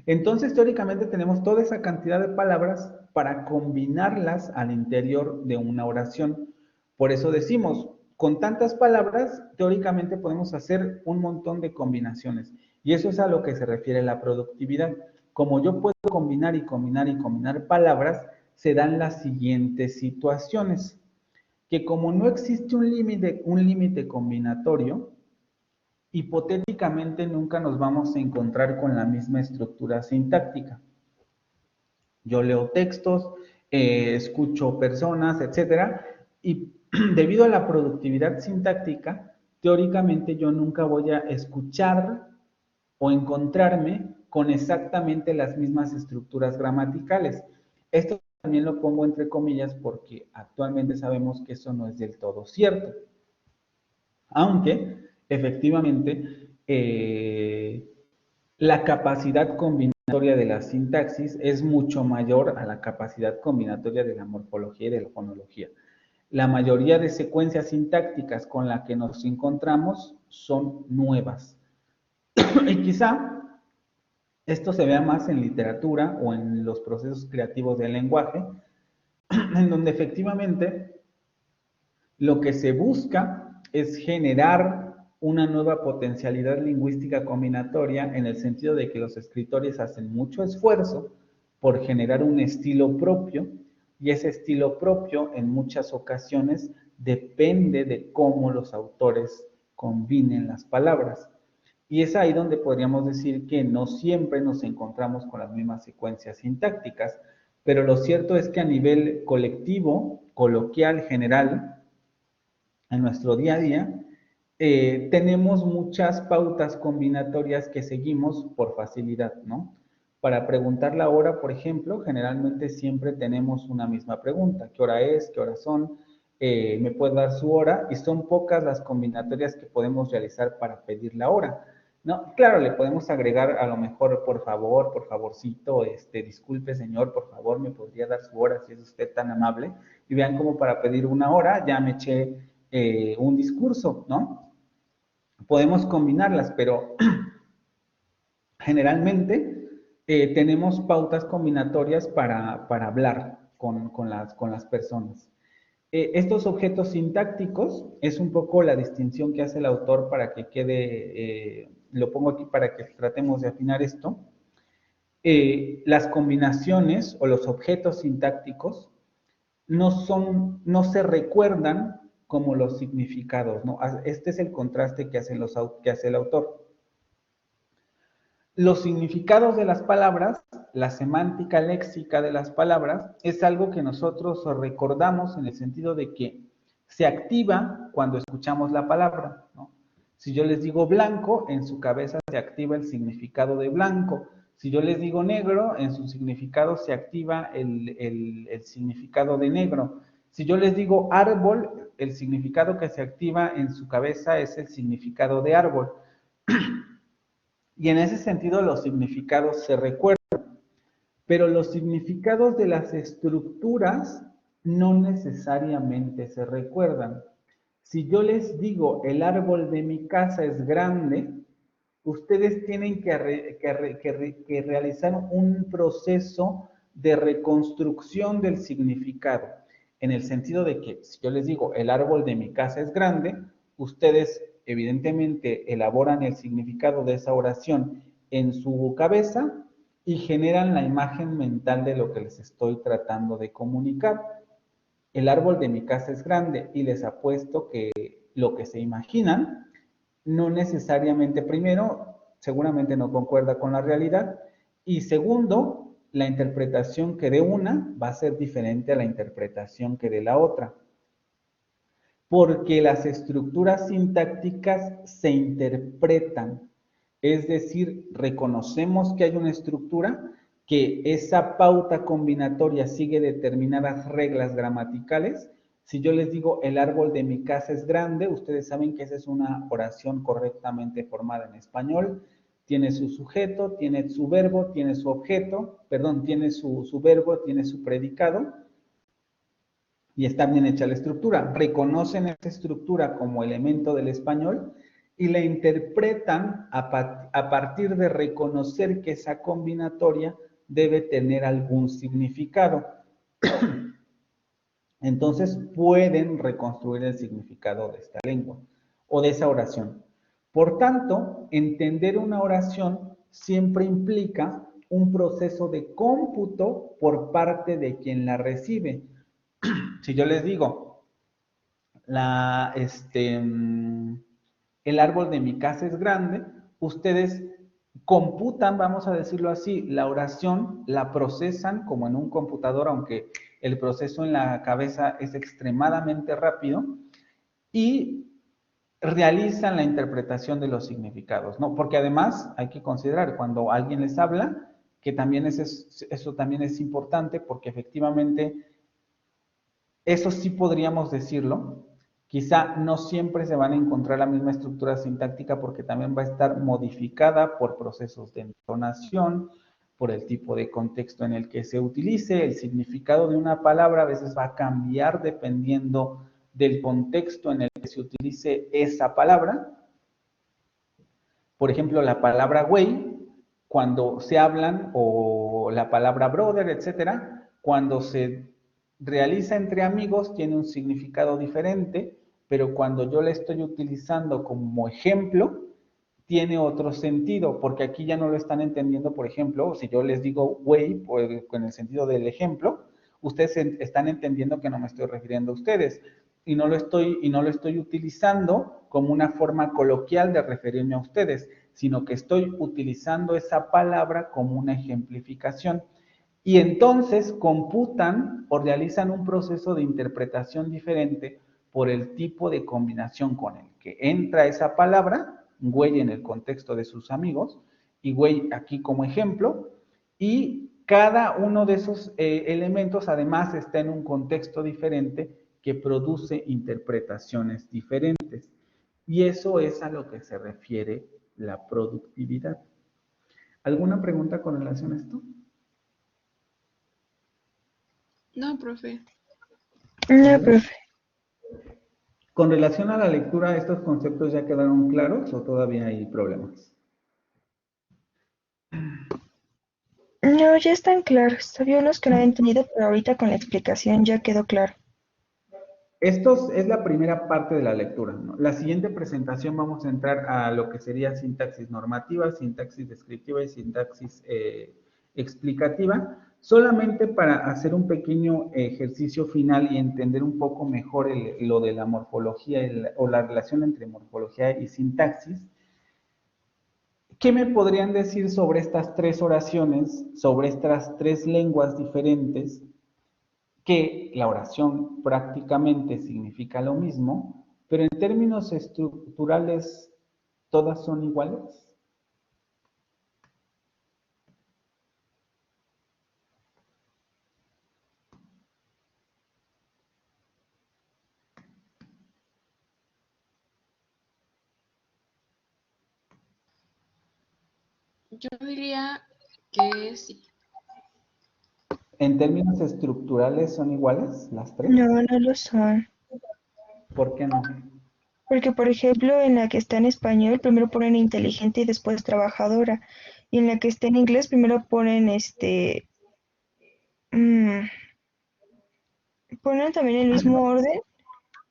Entonces, teóricamente tenemos toda esa cantidad de palabras para combinarlas al interior de una oración. Por eso decimos, con tantas palabras, teóricamente podemos hacer un montón de combinaciones. Y eso es a lo que se refiere la productividad. Como yo puedo combinar y combinar y combinar palabras, se dan las siguientes situaciones. Que como no existe un límite combinatorio, hipotéticamente nunca nos vamos a encontrar con la misma estructura sintáctica. Yo leo textos, escucho personas, etcétera, y debido a la productividad sintáctica, teóricamente yo nunca voy a escuchar o encontrarme con exactamente las mismas estructuras gramaticales. Esto también lo pongo entre comillas porque actualmente sabemos que eso no es del todo cierto. Aunque, efectivamente, la capacidad combinatoria de la sintaxis es mucho mayor a la capacidad combinatoria de la morfología y de la fonología. La mayoría de secuencias sintácticas con las que nos encontramos son nuevas. Y quizá esto se vea más en literatura o en los procesos creativos del lenguaje, en donde efectivamente lo que se busca es generar una nueva potencialidad lingüística combinatoria en el sentido de que los escritores hacen mucho esfuerzo por generar un estilo propio y ese estilo propio en muchas ocasiones depende de cómo los autores combinen las palabras. Y es ahí donde podríamos decir que no siempre nos encontramos con las mismas secuencias sintácticas, pero lo cierto es que a nivel colectivo, coloquial, general, en nuestro día a día, tenemos muchas pautas combinatorias que seguimos por facilidad, ¿no? Para preguntar la hora, por ejemplo, generalmente siempre tenemos una misma pregunta. ¿Qué hora es? ¿Qué horas son? ¿Me puede dar su hora? Y son pocas las combinatorias que podemos realizar para pedir la hora, ¿no? Claro, le podemos agregar a lo mejor, por favor, por favorcito, disculpe señor, por favor, me podría dar su hora si es usted tan amable. Y vean cómo para pedir una hora ya me eché un discurso, ¿no? Podemos combinarlas, pero generalmente tenemos pautas combinatorias para hablar con las personas. Estos objetos sintácticos es un poco la distinción que hace el autor para que quede, lo pongo aquí para que tratemos de afinar esto. Las combinaciones o los objetos sintácticos no se recuerdan como los significados, ¿no? Este es el contraste que hace el autor. Los significados de las palabras, la semántica léxica de las palabras, es algo que nosotros recordamos en el sentido de que se activa cuando escuchamos la palabra, ¿no? Si yo les digo blanco, en su cabeza se activa el significado de blanco. Si yo les digo negro, en su significado se activa el significado de negro. Si yo les digo árbol, el significado que se activa en su cabeza es el significado de árbol. Y en ese sentido los significados se recuerdan, pero los significados de las estructuras no necesariamente se recuerdan. Si yo les digo el árbol de mi casa es grande, ustedes tienen que realizar un proceso de reconstrucción del significado, en el sentido de que si yo les digo el árbol de mi casa es grande, ustedes evidentemente elaboran el significado de esa oración en su cabeza y generan la imagen mental de lo que les estoy tratando de comunicar. El árbol de mi casa es grande y les apuesto que lo que se imaginan no necesariamente, primero, seguramente no concuerda con la realidad, y segundo, la interpretación que dé una va a ser diferente a la interpretación que dé la otra, porque las estructuras sintácticas se interpretan, es decir, reconocemos que hay una estructura, que esa pauta combinatoria sigue determinadas reglas gramaticales. Si yo les digo el árbol de mi casa es grande, ustedes saben que esa es una oración correctamente formada en español. Tiene su sujeto, tiene su verbo, tiene su objeto, perdón, tiene su verbo, tiene su predicado y está bien hecha la estructura. Reconocen esa estructura como elemento del español y la interpretan a partir de reconocer que esa combinatoria debe tener algún significado. Entonces pueden reconstruir el significado de esta lengua o de esa oración. Por tanto, entender una oración siempre implica un proceso de cómputo por parte de quien la recibe. Si yo les digo, el árbol de mi casa es grande, ustedes computan, vamos a decirlo así, la oración, la procesan como en un computador, aunque el proceso en la cabeza es extremadamente rápido, y realizan la interpretación de los significados, ¿no? Porque además hay que considerar cuando alguien les habla, que también eso también es importante, porque efectivamente eso sí podríamos decirlo. Quizá no siempre se van a encontrar la misma estructura sintáctica porque también va a estar modificada por procesos de entonación, por el tipo de contexto en el que se utilice. El significado de una palabra a veces va a cambiar dependiendo del contexto en el que se utilice esa palabra. Por ejemplo, la palabra güey, cuando se hablan, o la palabra brother, etcétera, cuando se realiza entre amigos tiene un significado diferente, pero cuando yo la estoy utilizando como ejemplo, tiene otro sentido, porque aquí ya no lo están entendiendo, por ejemplo, si yo les digo güey, pues, con el sentido del ejemplo, ustedes están entendiendo que no me estoy refiriendo a ustedes, y no lo estoy utilizando como una forma coloquial de referirme a ustedes, sino que estoy utilizando esa palabra como una ejemplificación. Y entonces computan o realizan un proceso de interpretación diferente por el tipo de combinación con el que entra esa palabra, güey en el contexto de sus amigos, y güey aquí como ejemplo, y cada uno de esos elementos además está en un contexto diferente que produce interpretaciones diferentes. Y eso es a lo que se refiere la productividad. ¿Alguna pregunta con relación a esto? No, profe. No, profe. Con relación a la lectura, ¿estos conceptos ya quedaron claros o todavía hay problemas? No, ya están claros. Había unos que no había entendido, pero ahorita con la explicación ya quedó claro. Esto es la primera parte de la lectura, ¿no? La siguiente presentación vamos a entrar a lo que sería sintaxis normativa, sintaxis descriptiva y sintaxis explicativa, solamente para hacer un pequeño ejercicio final y entender un poco mejor lo de la morfología o la relación entre morfología y sintaxis. ¿Qué me podrían decir sobre estas tres oraciones, sobre estas tres lenguas diferentes? Que la oración prácticamente significa lo mismo, pero en términos estructurales, ¿todas son iguales? Yo diría que sí. ¿En términos estructurales son iguales las tres? No, no lo son. ¿Por qué no? Porque, por ejemplo, en la que está en español, primero ponen inteligente y después trabajadora. Y en la que está en inglés, primero ponen Mm, ponen también el mismo orden,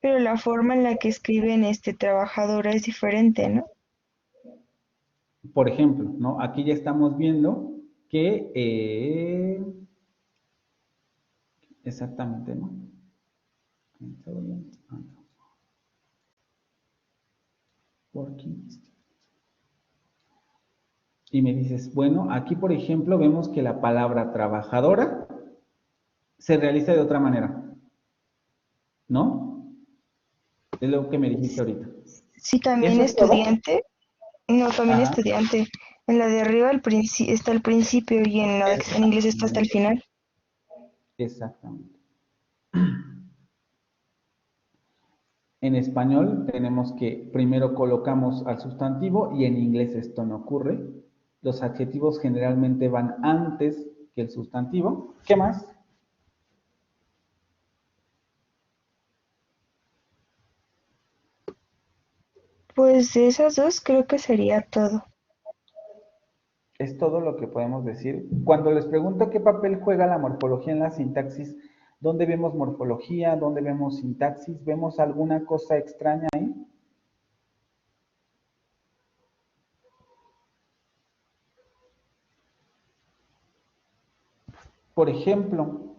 pero la forma en la que escriben trabajadora es diferente, ¿no? Por ejemplo, ¿no? Aquí ya estamos viendo que exactamente, ¿no? Working. Y me dices, bueno, aquí por ejemplo vemos que la palabra trabajadora se realiza de otra manera, ¿no? Es lo que me dijiste ahorita. Sí, también ¿Eso es todo? estudiante. No, también Ajá, estudiante. En la de arriba está al principio y en la que está en inglés está hasta el exactamente, final. exactamente. En español tenemos que primero colocamos al sustantivo y en inglés esto no ocurre. Los adjetivos generalmente van antes que el sustantivo. ¿Qué más? Pues de esas dos creo que sería todo. Es todo lo que podemos decir. Cuando les pregunto qué papel juega la morfología en la sintaxis, ¿dónde vemos morfología? ¿Dónde vemos sintaxis? ¿Vemos alguna cosa extraña ahí? Por ejemplo,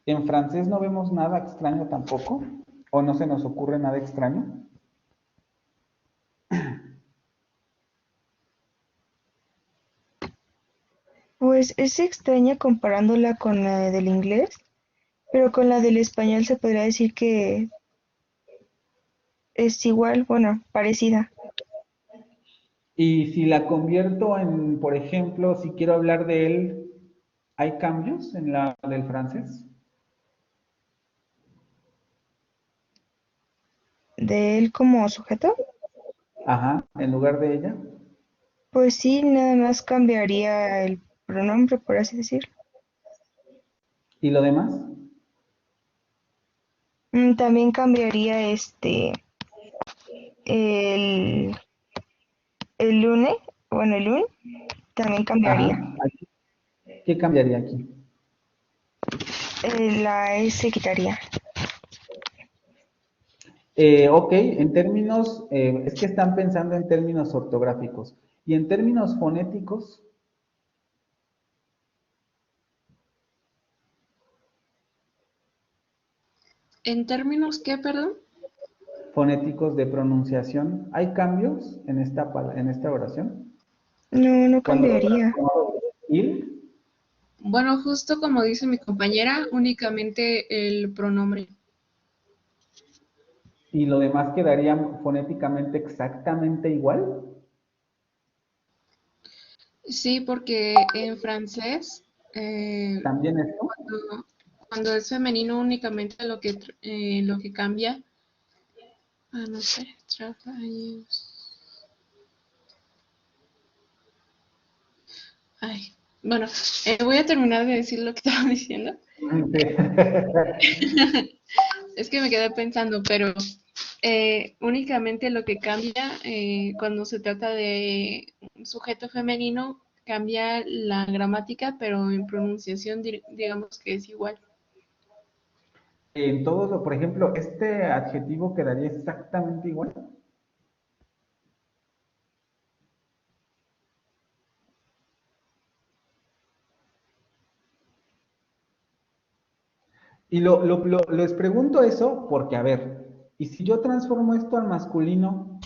en francés no vemos nada extraño tampoco, o no se nos ocurre nada extraño. Pues es extraña comparándola con la del inglés, pero con la del español se podría decir que es igual, bueno, parecida. Y si la convierto en, por ejemplo, si quiero hablar de él, ¿hay cambios en la del francés? De él como sujeto, Ajá, en lugar de ella. pues sí, nada más cambiaría el pronombre, por así decirlo. ¿Y lo demás? También cambiaría el, el lune, bueno, el un, también cambiaría. Ajá. ¿Qué cambiaría aquí? La S quitaría. Ok, en términos, es que están pensando en términos ortográficos. Y en términos fonéticos, En términos, ¿qué, perdón? fonéticos de pronunciación, ¿hay cambios en esta oración? No, no Cuando cambiaría. il, Bueno, justo como dice mi compañera, únicamente el pronombre. y lo demás quedaría fonéticamente exactamente igual. Sí, porque en francés, También esto. cuando es femenino únicamente lo que cambia, no sé, ay, bueno, voy a terminar de decir lo que estaba diciendo. Es que me quedé pensando, pero únicamente lo que cambia cuando se trata de un sujeto femenino, cambia la gramática, pero en pronunciación digamos que es igual. En todos, por ejemplo, este adjetivo quedaría exactamente igual. Y les pregunto eso porque, a ver, ¿y si yo transformo esto al masculino?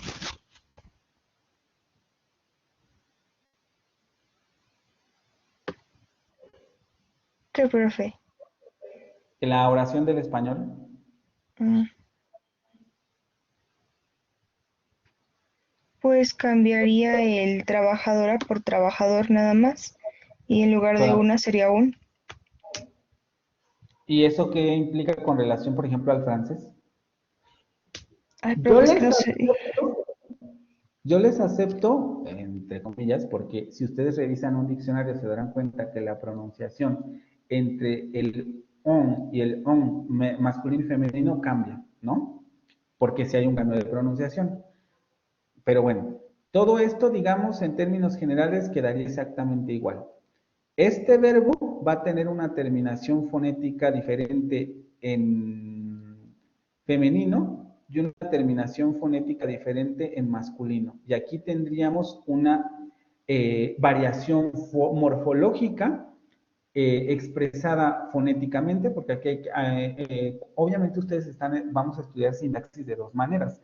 ¿Qué, profe? En la oración del español. Mm, Pues cambiaría el trabajadora por trabajador nada más. Y en lugar de Sola- una sería un. ¿Y eso qué implica con relación, por ejemplo, al francés? Ay, Yo profe, es que les no sé. acepto, yo les acepto, entre comillas, porque si ustedes revisan un diccionario se darán cuenta que la pronunciación entre el on y el on masculino y femenino cambia, ¿no? Porque si hay un cambio de pronunciación. Pero bueno, todo esto, digamos, en términos generales, quedaría exactamente igual. Este verbo masculino va a tener una terminación fonética diferente en femenino y una terminación fonética diferente en masculino. Y aquí tendríamos una variación morfológica expresada fonéticamente, porque aquí obviamente ustedes vamos a estudiar sintaxis de dos maneras.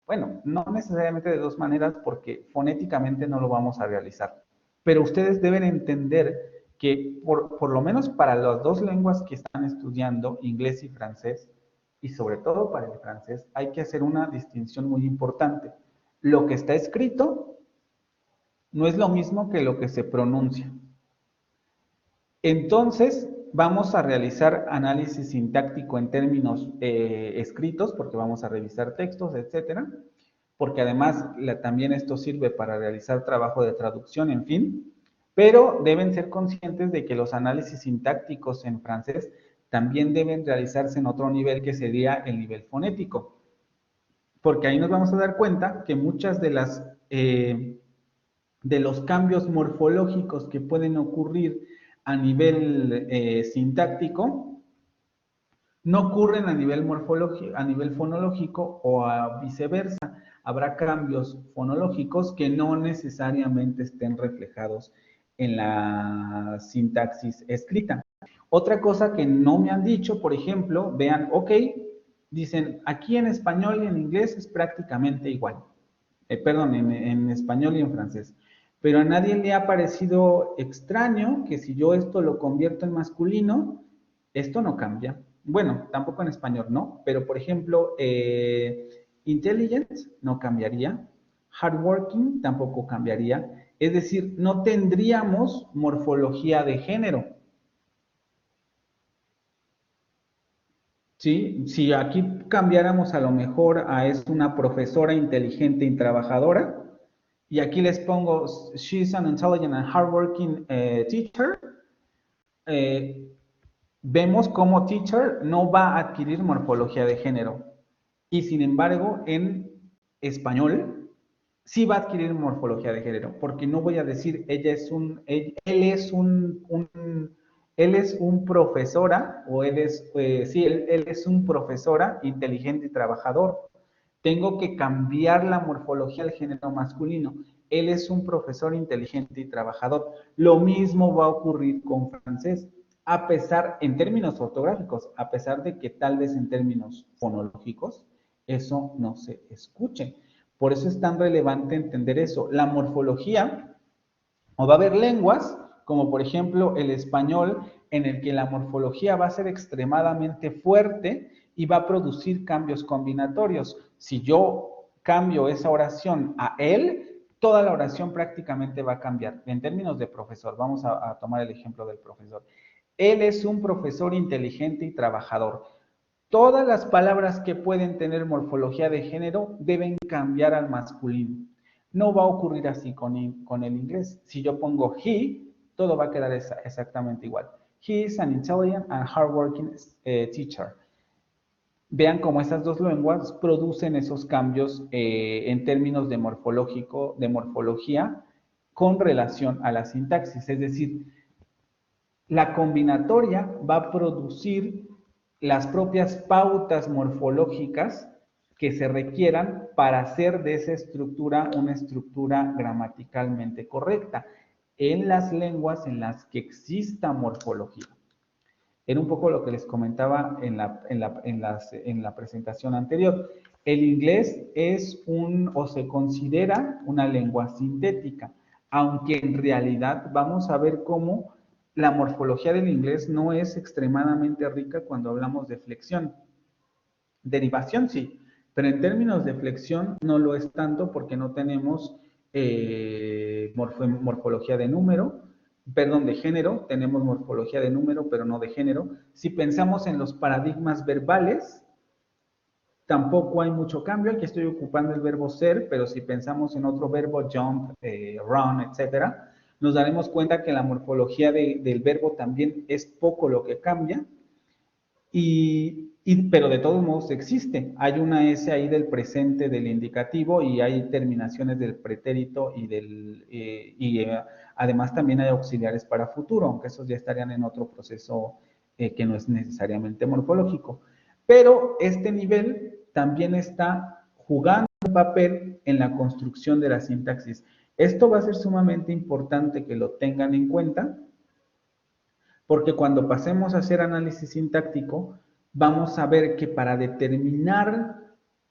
Bueno, no necesariamente de dos maneras porque fonéticamente no lo vamos a realizar, pero ustedes deben entender que por lo menos para las dos lenguas que están estudiando, inglés y francés, y sobre todo para el francés, hay que hacer una distinción muy importante. Lo que está escrito no es lo mismo que lo que se pronuncia. Entonces, vamos a realizar análisis sintáctico en términos escritos, porque vamos a revisar textos, etcétera, porque además también esto sirve para realizar trabajo de traducción, en fin, pero deben ser conscientes de que los análisis sintácticos en francés también deben realizarse en otro nivel que sería el nivel fonético, porque ahí nos vamos a dar cuenta que muchas de los cambios morfológicos que pueden ocurrir a nivel sintáctico no ocurren a nivel fonológico o viceversa. Habrá cambios fonológicos que no necesariamente estén reflejados en la sintaxis escrita. Otra cosa que no me han dicho, por ejemplo, vean, ok, dicen, aquí en español y en inglés es prácticamente igual. Perdón, en español y en francés. Pero a nadie le ha parecido extraño que si yo esto lo convierto en masculino, esto no cambia. Bueno, tampoco en español, ¿no? Pero, por ejemplo, intelligent no cambiaría, hardworking tampoco cambiaría. Es decir, no tendríamos morfología de género. ¿Sí? Si aquí cambiáramos a lo mejor a es una profesora inteligente y trabajadora, y aquí les pongo, she's an intelligent and hardworking teacher, vemos cómo teacher no va a adquirir morfología de género. Y sin embargo, en español, sí va a adquirir morfología de género, porque no voy a decir él es un profesora, o él es un profesora inteligente y trabajador. Tengo que cambiar la morfología al género masculino. Él es un profesor inteligente y trabajador. Lo mismo va a ocurrir con francés, en términos ortográficos, a pesar de que tal vez en términos fonológicos eso no se escuche. Por eso es tan relevante entender eso. La morfología, o va a haber lenguas, como por ejemplo el español, en el que la morfología va a ser extremadamente fuerte y va a producir cambios combinatorios. Si yo cambio esa oración a él, toda la oración prácticamente va a cambiar. En términos de profesor, vamos a tomar el ejemplo del profesor. Él es un profesor inteligente y trabajador. Todas las palabras que pueden tener morfología de género deben cambiar al masculino. No va a ocurrir así con el inglés. Si yo pongo he, todo va a quedar exactamente igual. He is an intelligent and hardworking teacher. Vean cómo esas dos lenguas producen esos cambios en términos de morfología con relación a la sintaxis. Es decir, la combinatoria va a producir las propias pautas morfológicas que se requieran para hacer de esa estructura una estructura gramaticalmente correcta en las lenguas en las que exista morfología. Era un poco lo que les comentaba en la presentación anterior. El inglés es o se considera una lengua sintética, aunque en realidad vamos a ver cómo la morfología del inglés no es extremadamente rica cuando hablamos de flexión. Derivación sí, pero en términos de flexión no lo es tanto porque no tenemos morfología de género, tenemos morfología de número, pero no de género. Si pensamos en los paradigmas verbales, tampoco hay mucho cambio. Aquí estoy ocupando el verbo ser, pero si pensamos en otro verbo, jump, run, etcétera, nos daremos cuenta que la morfología del verbo también es poco lo que cambia. Y pero de todos modos existe. Hay una S ahí del presente del indicativo y hay terminaciones del pretérito además también hay auxiliares para futuro, aunque esos ya estarían en otro proceso que no es necesariamente morfológico. Pero este nivel también está jugando un papel en la construcción de la sintaxis. Esto va a ser sumamente importante que lo tengan en cuenta, porque cuando pasemos a hacer análisis sintáctico, vamos a ver que para determinar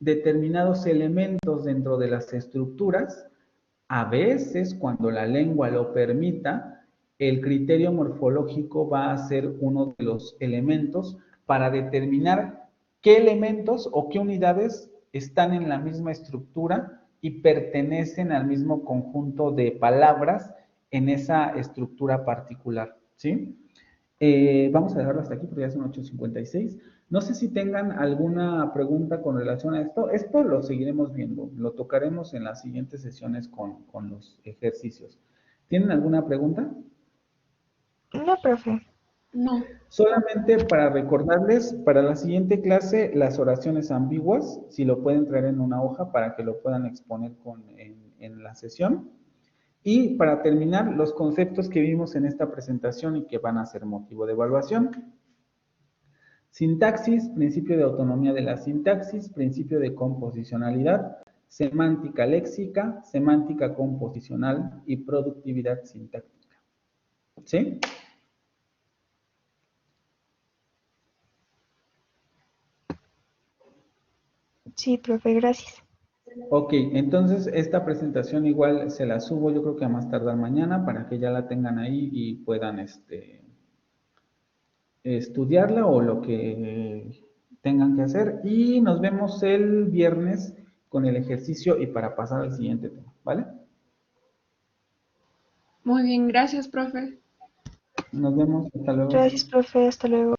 determinados elementos dentro de las estructuras, a veces, cuando la lengua lo permita, el criterio morfológico va a ser uno de los elementos para determinar qué elementos o qué unidades están en la misma estructura y pertenecen al mismo conjunto de palabras en esa estructura particular, ¿sí? Vamos a dejarlo hasta aquí porque ya son 8:56. No sé si tengan alguna pregunta con relación a esto. Esto lo seguiremos viendo, lo tocaremos en las siguientes sesiones con los ejercicios. ¿Tienen alguna pregunta? No, profe. No. Solamente para recordarles, para la siguiente clase, las oraciones ambiguas, si lo pueden traer en una hoja para que lo puedan exponer en la sesión. Y para terminar, los conceptos que vimos en esta presentación y que van a ser motivo de evaluación. Sintaxis, principio de autonomía de la sintaxis, principio de composicionalidad, semántica léxica, semántica composicional y productividad sintáctica. ¿Sí? Sí, profe, gracias. Ok, entonces esta presentación igual se la subo yo creo que a más tardar mañana para que ya la tengan ahí y puedan estudiarla o lo que tengan que hacer. Y nos vemos el viernes con el ejercicio y para pasar al siguiente tema, ¿vale? Muy bien, gracias, profe. Nos vemos, hasta luego. Gracias, profe. Hasta luego.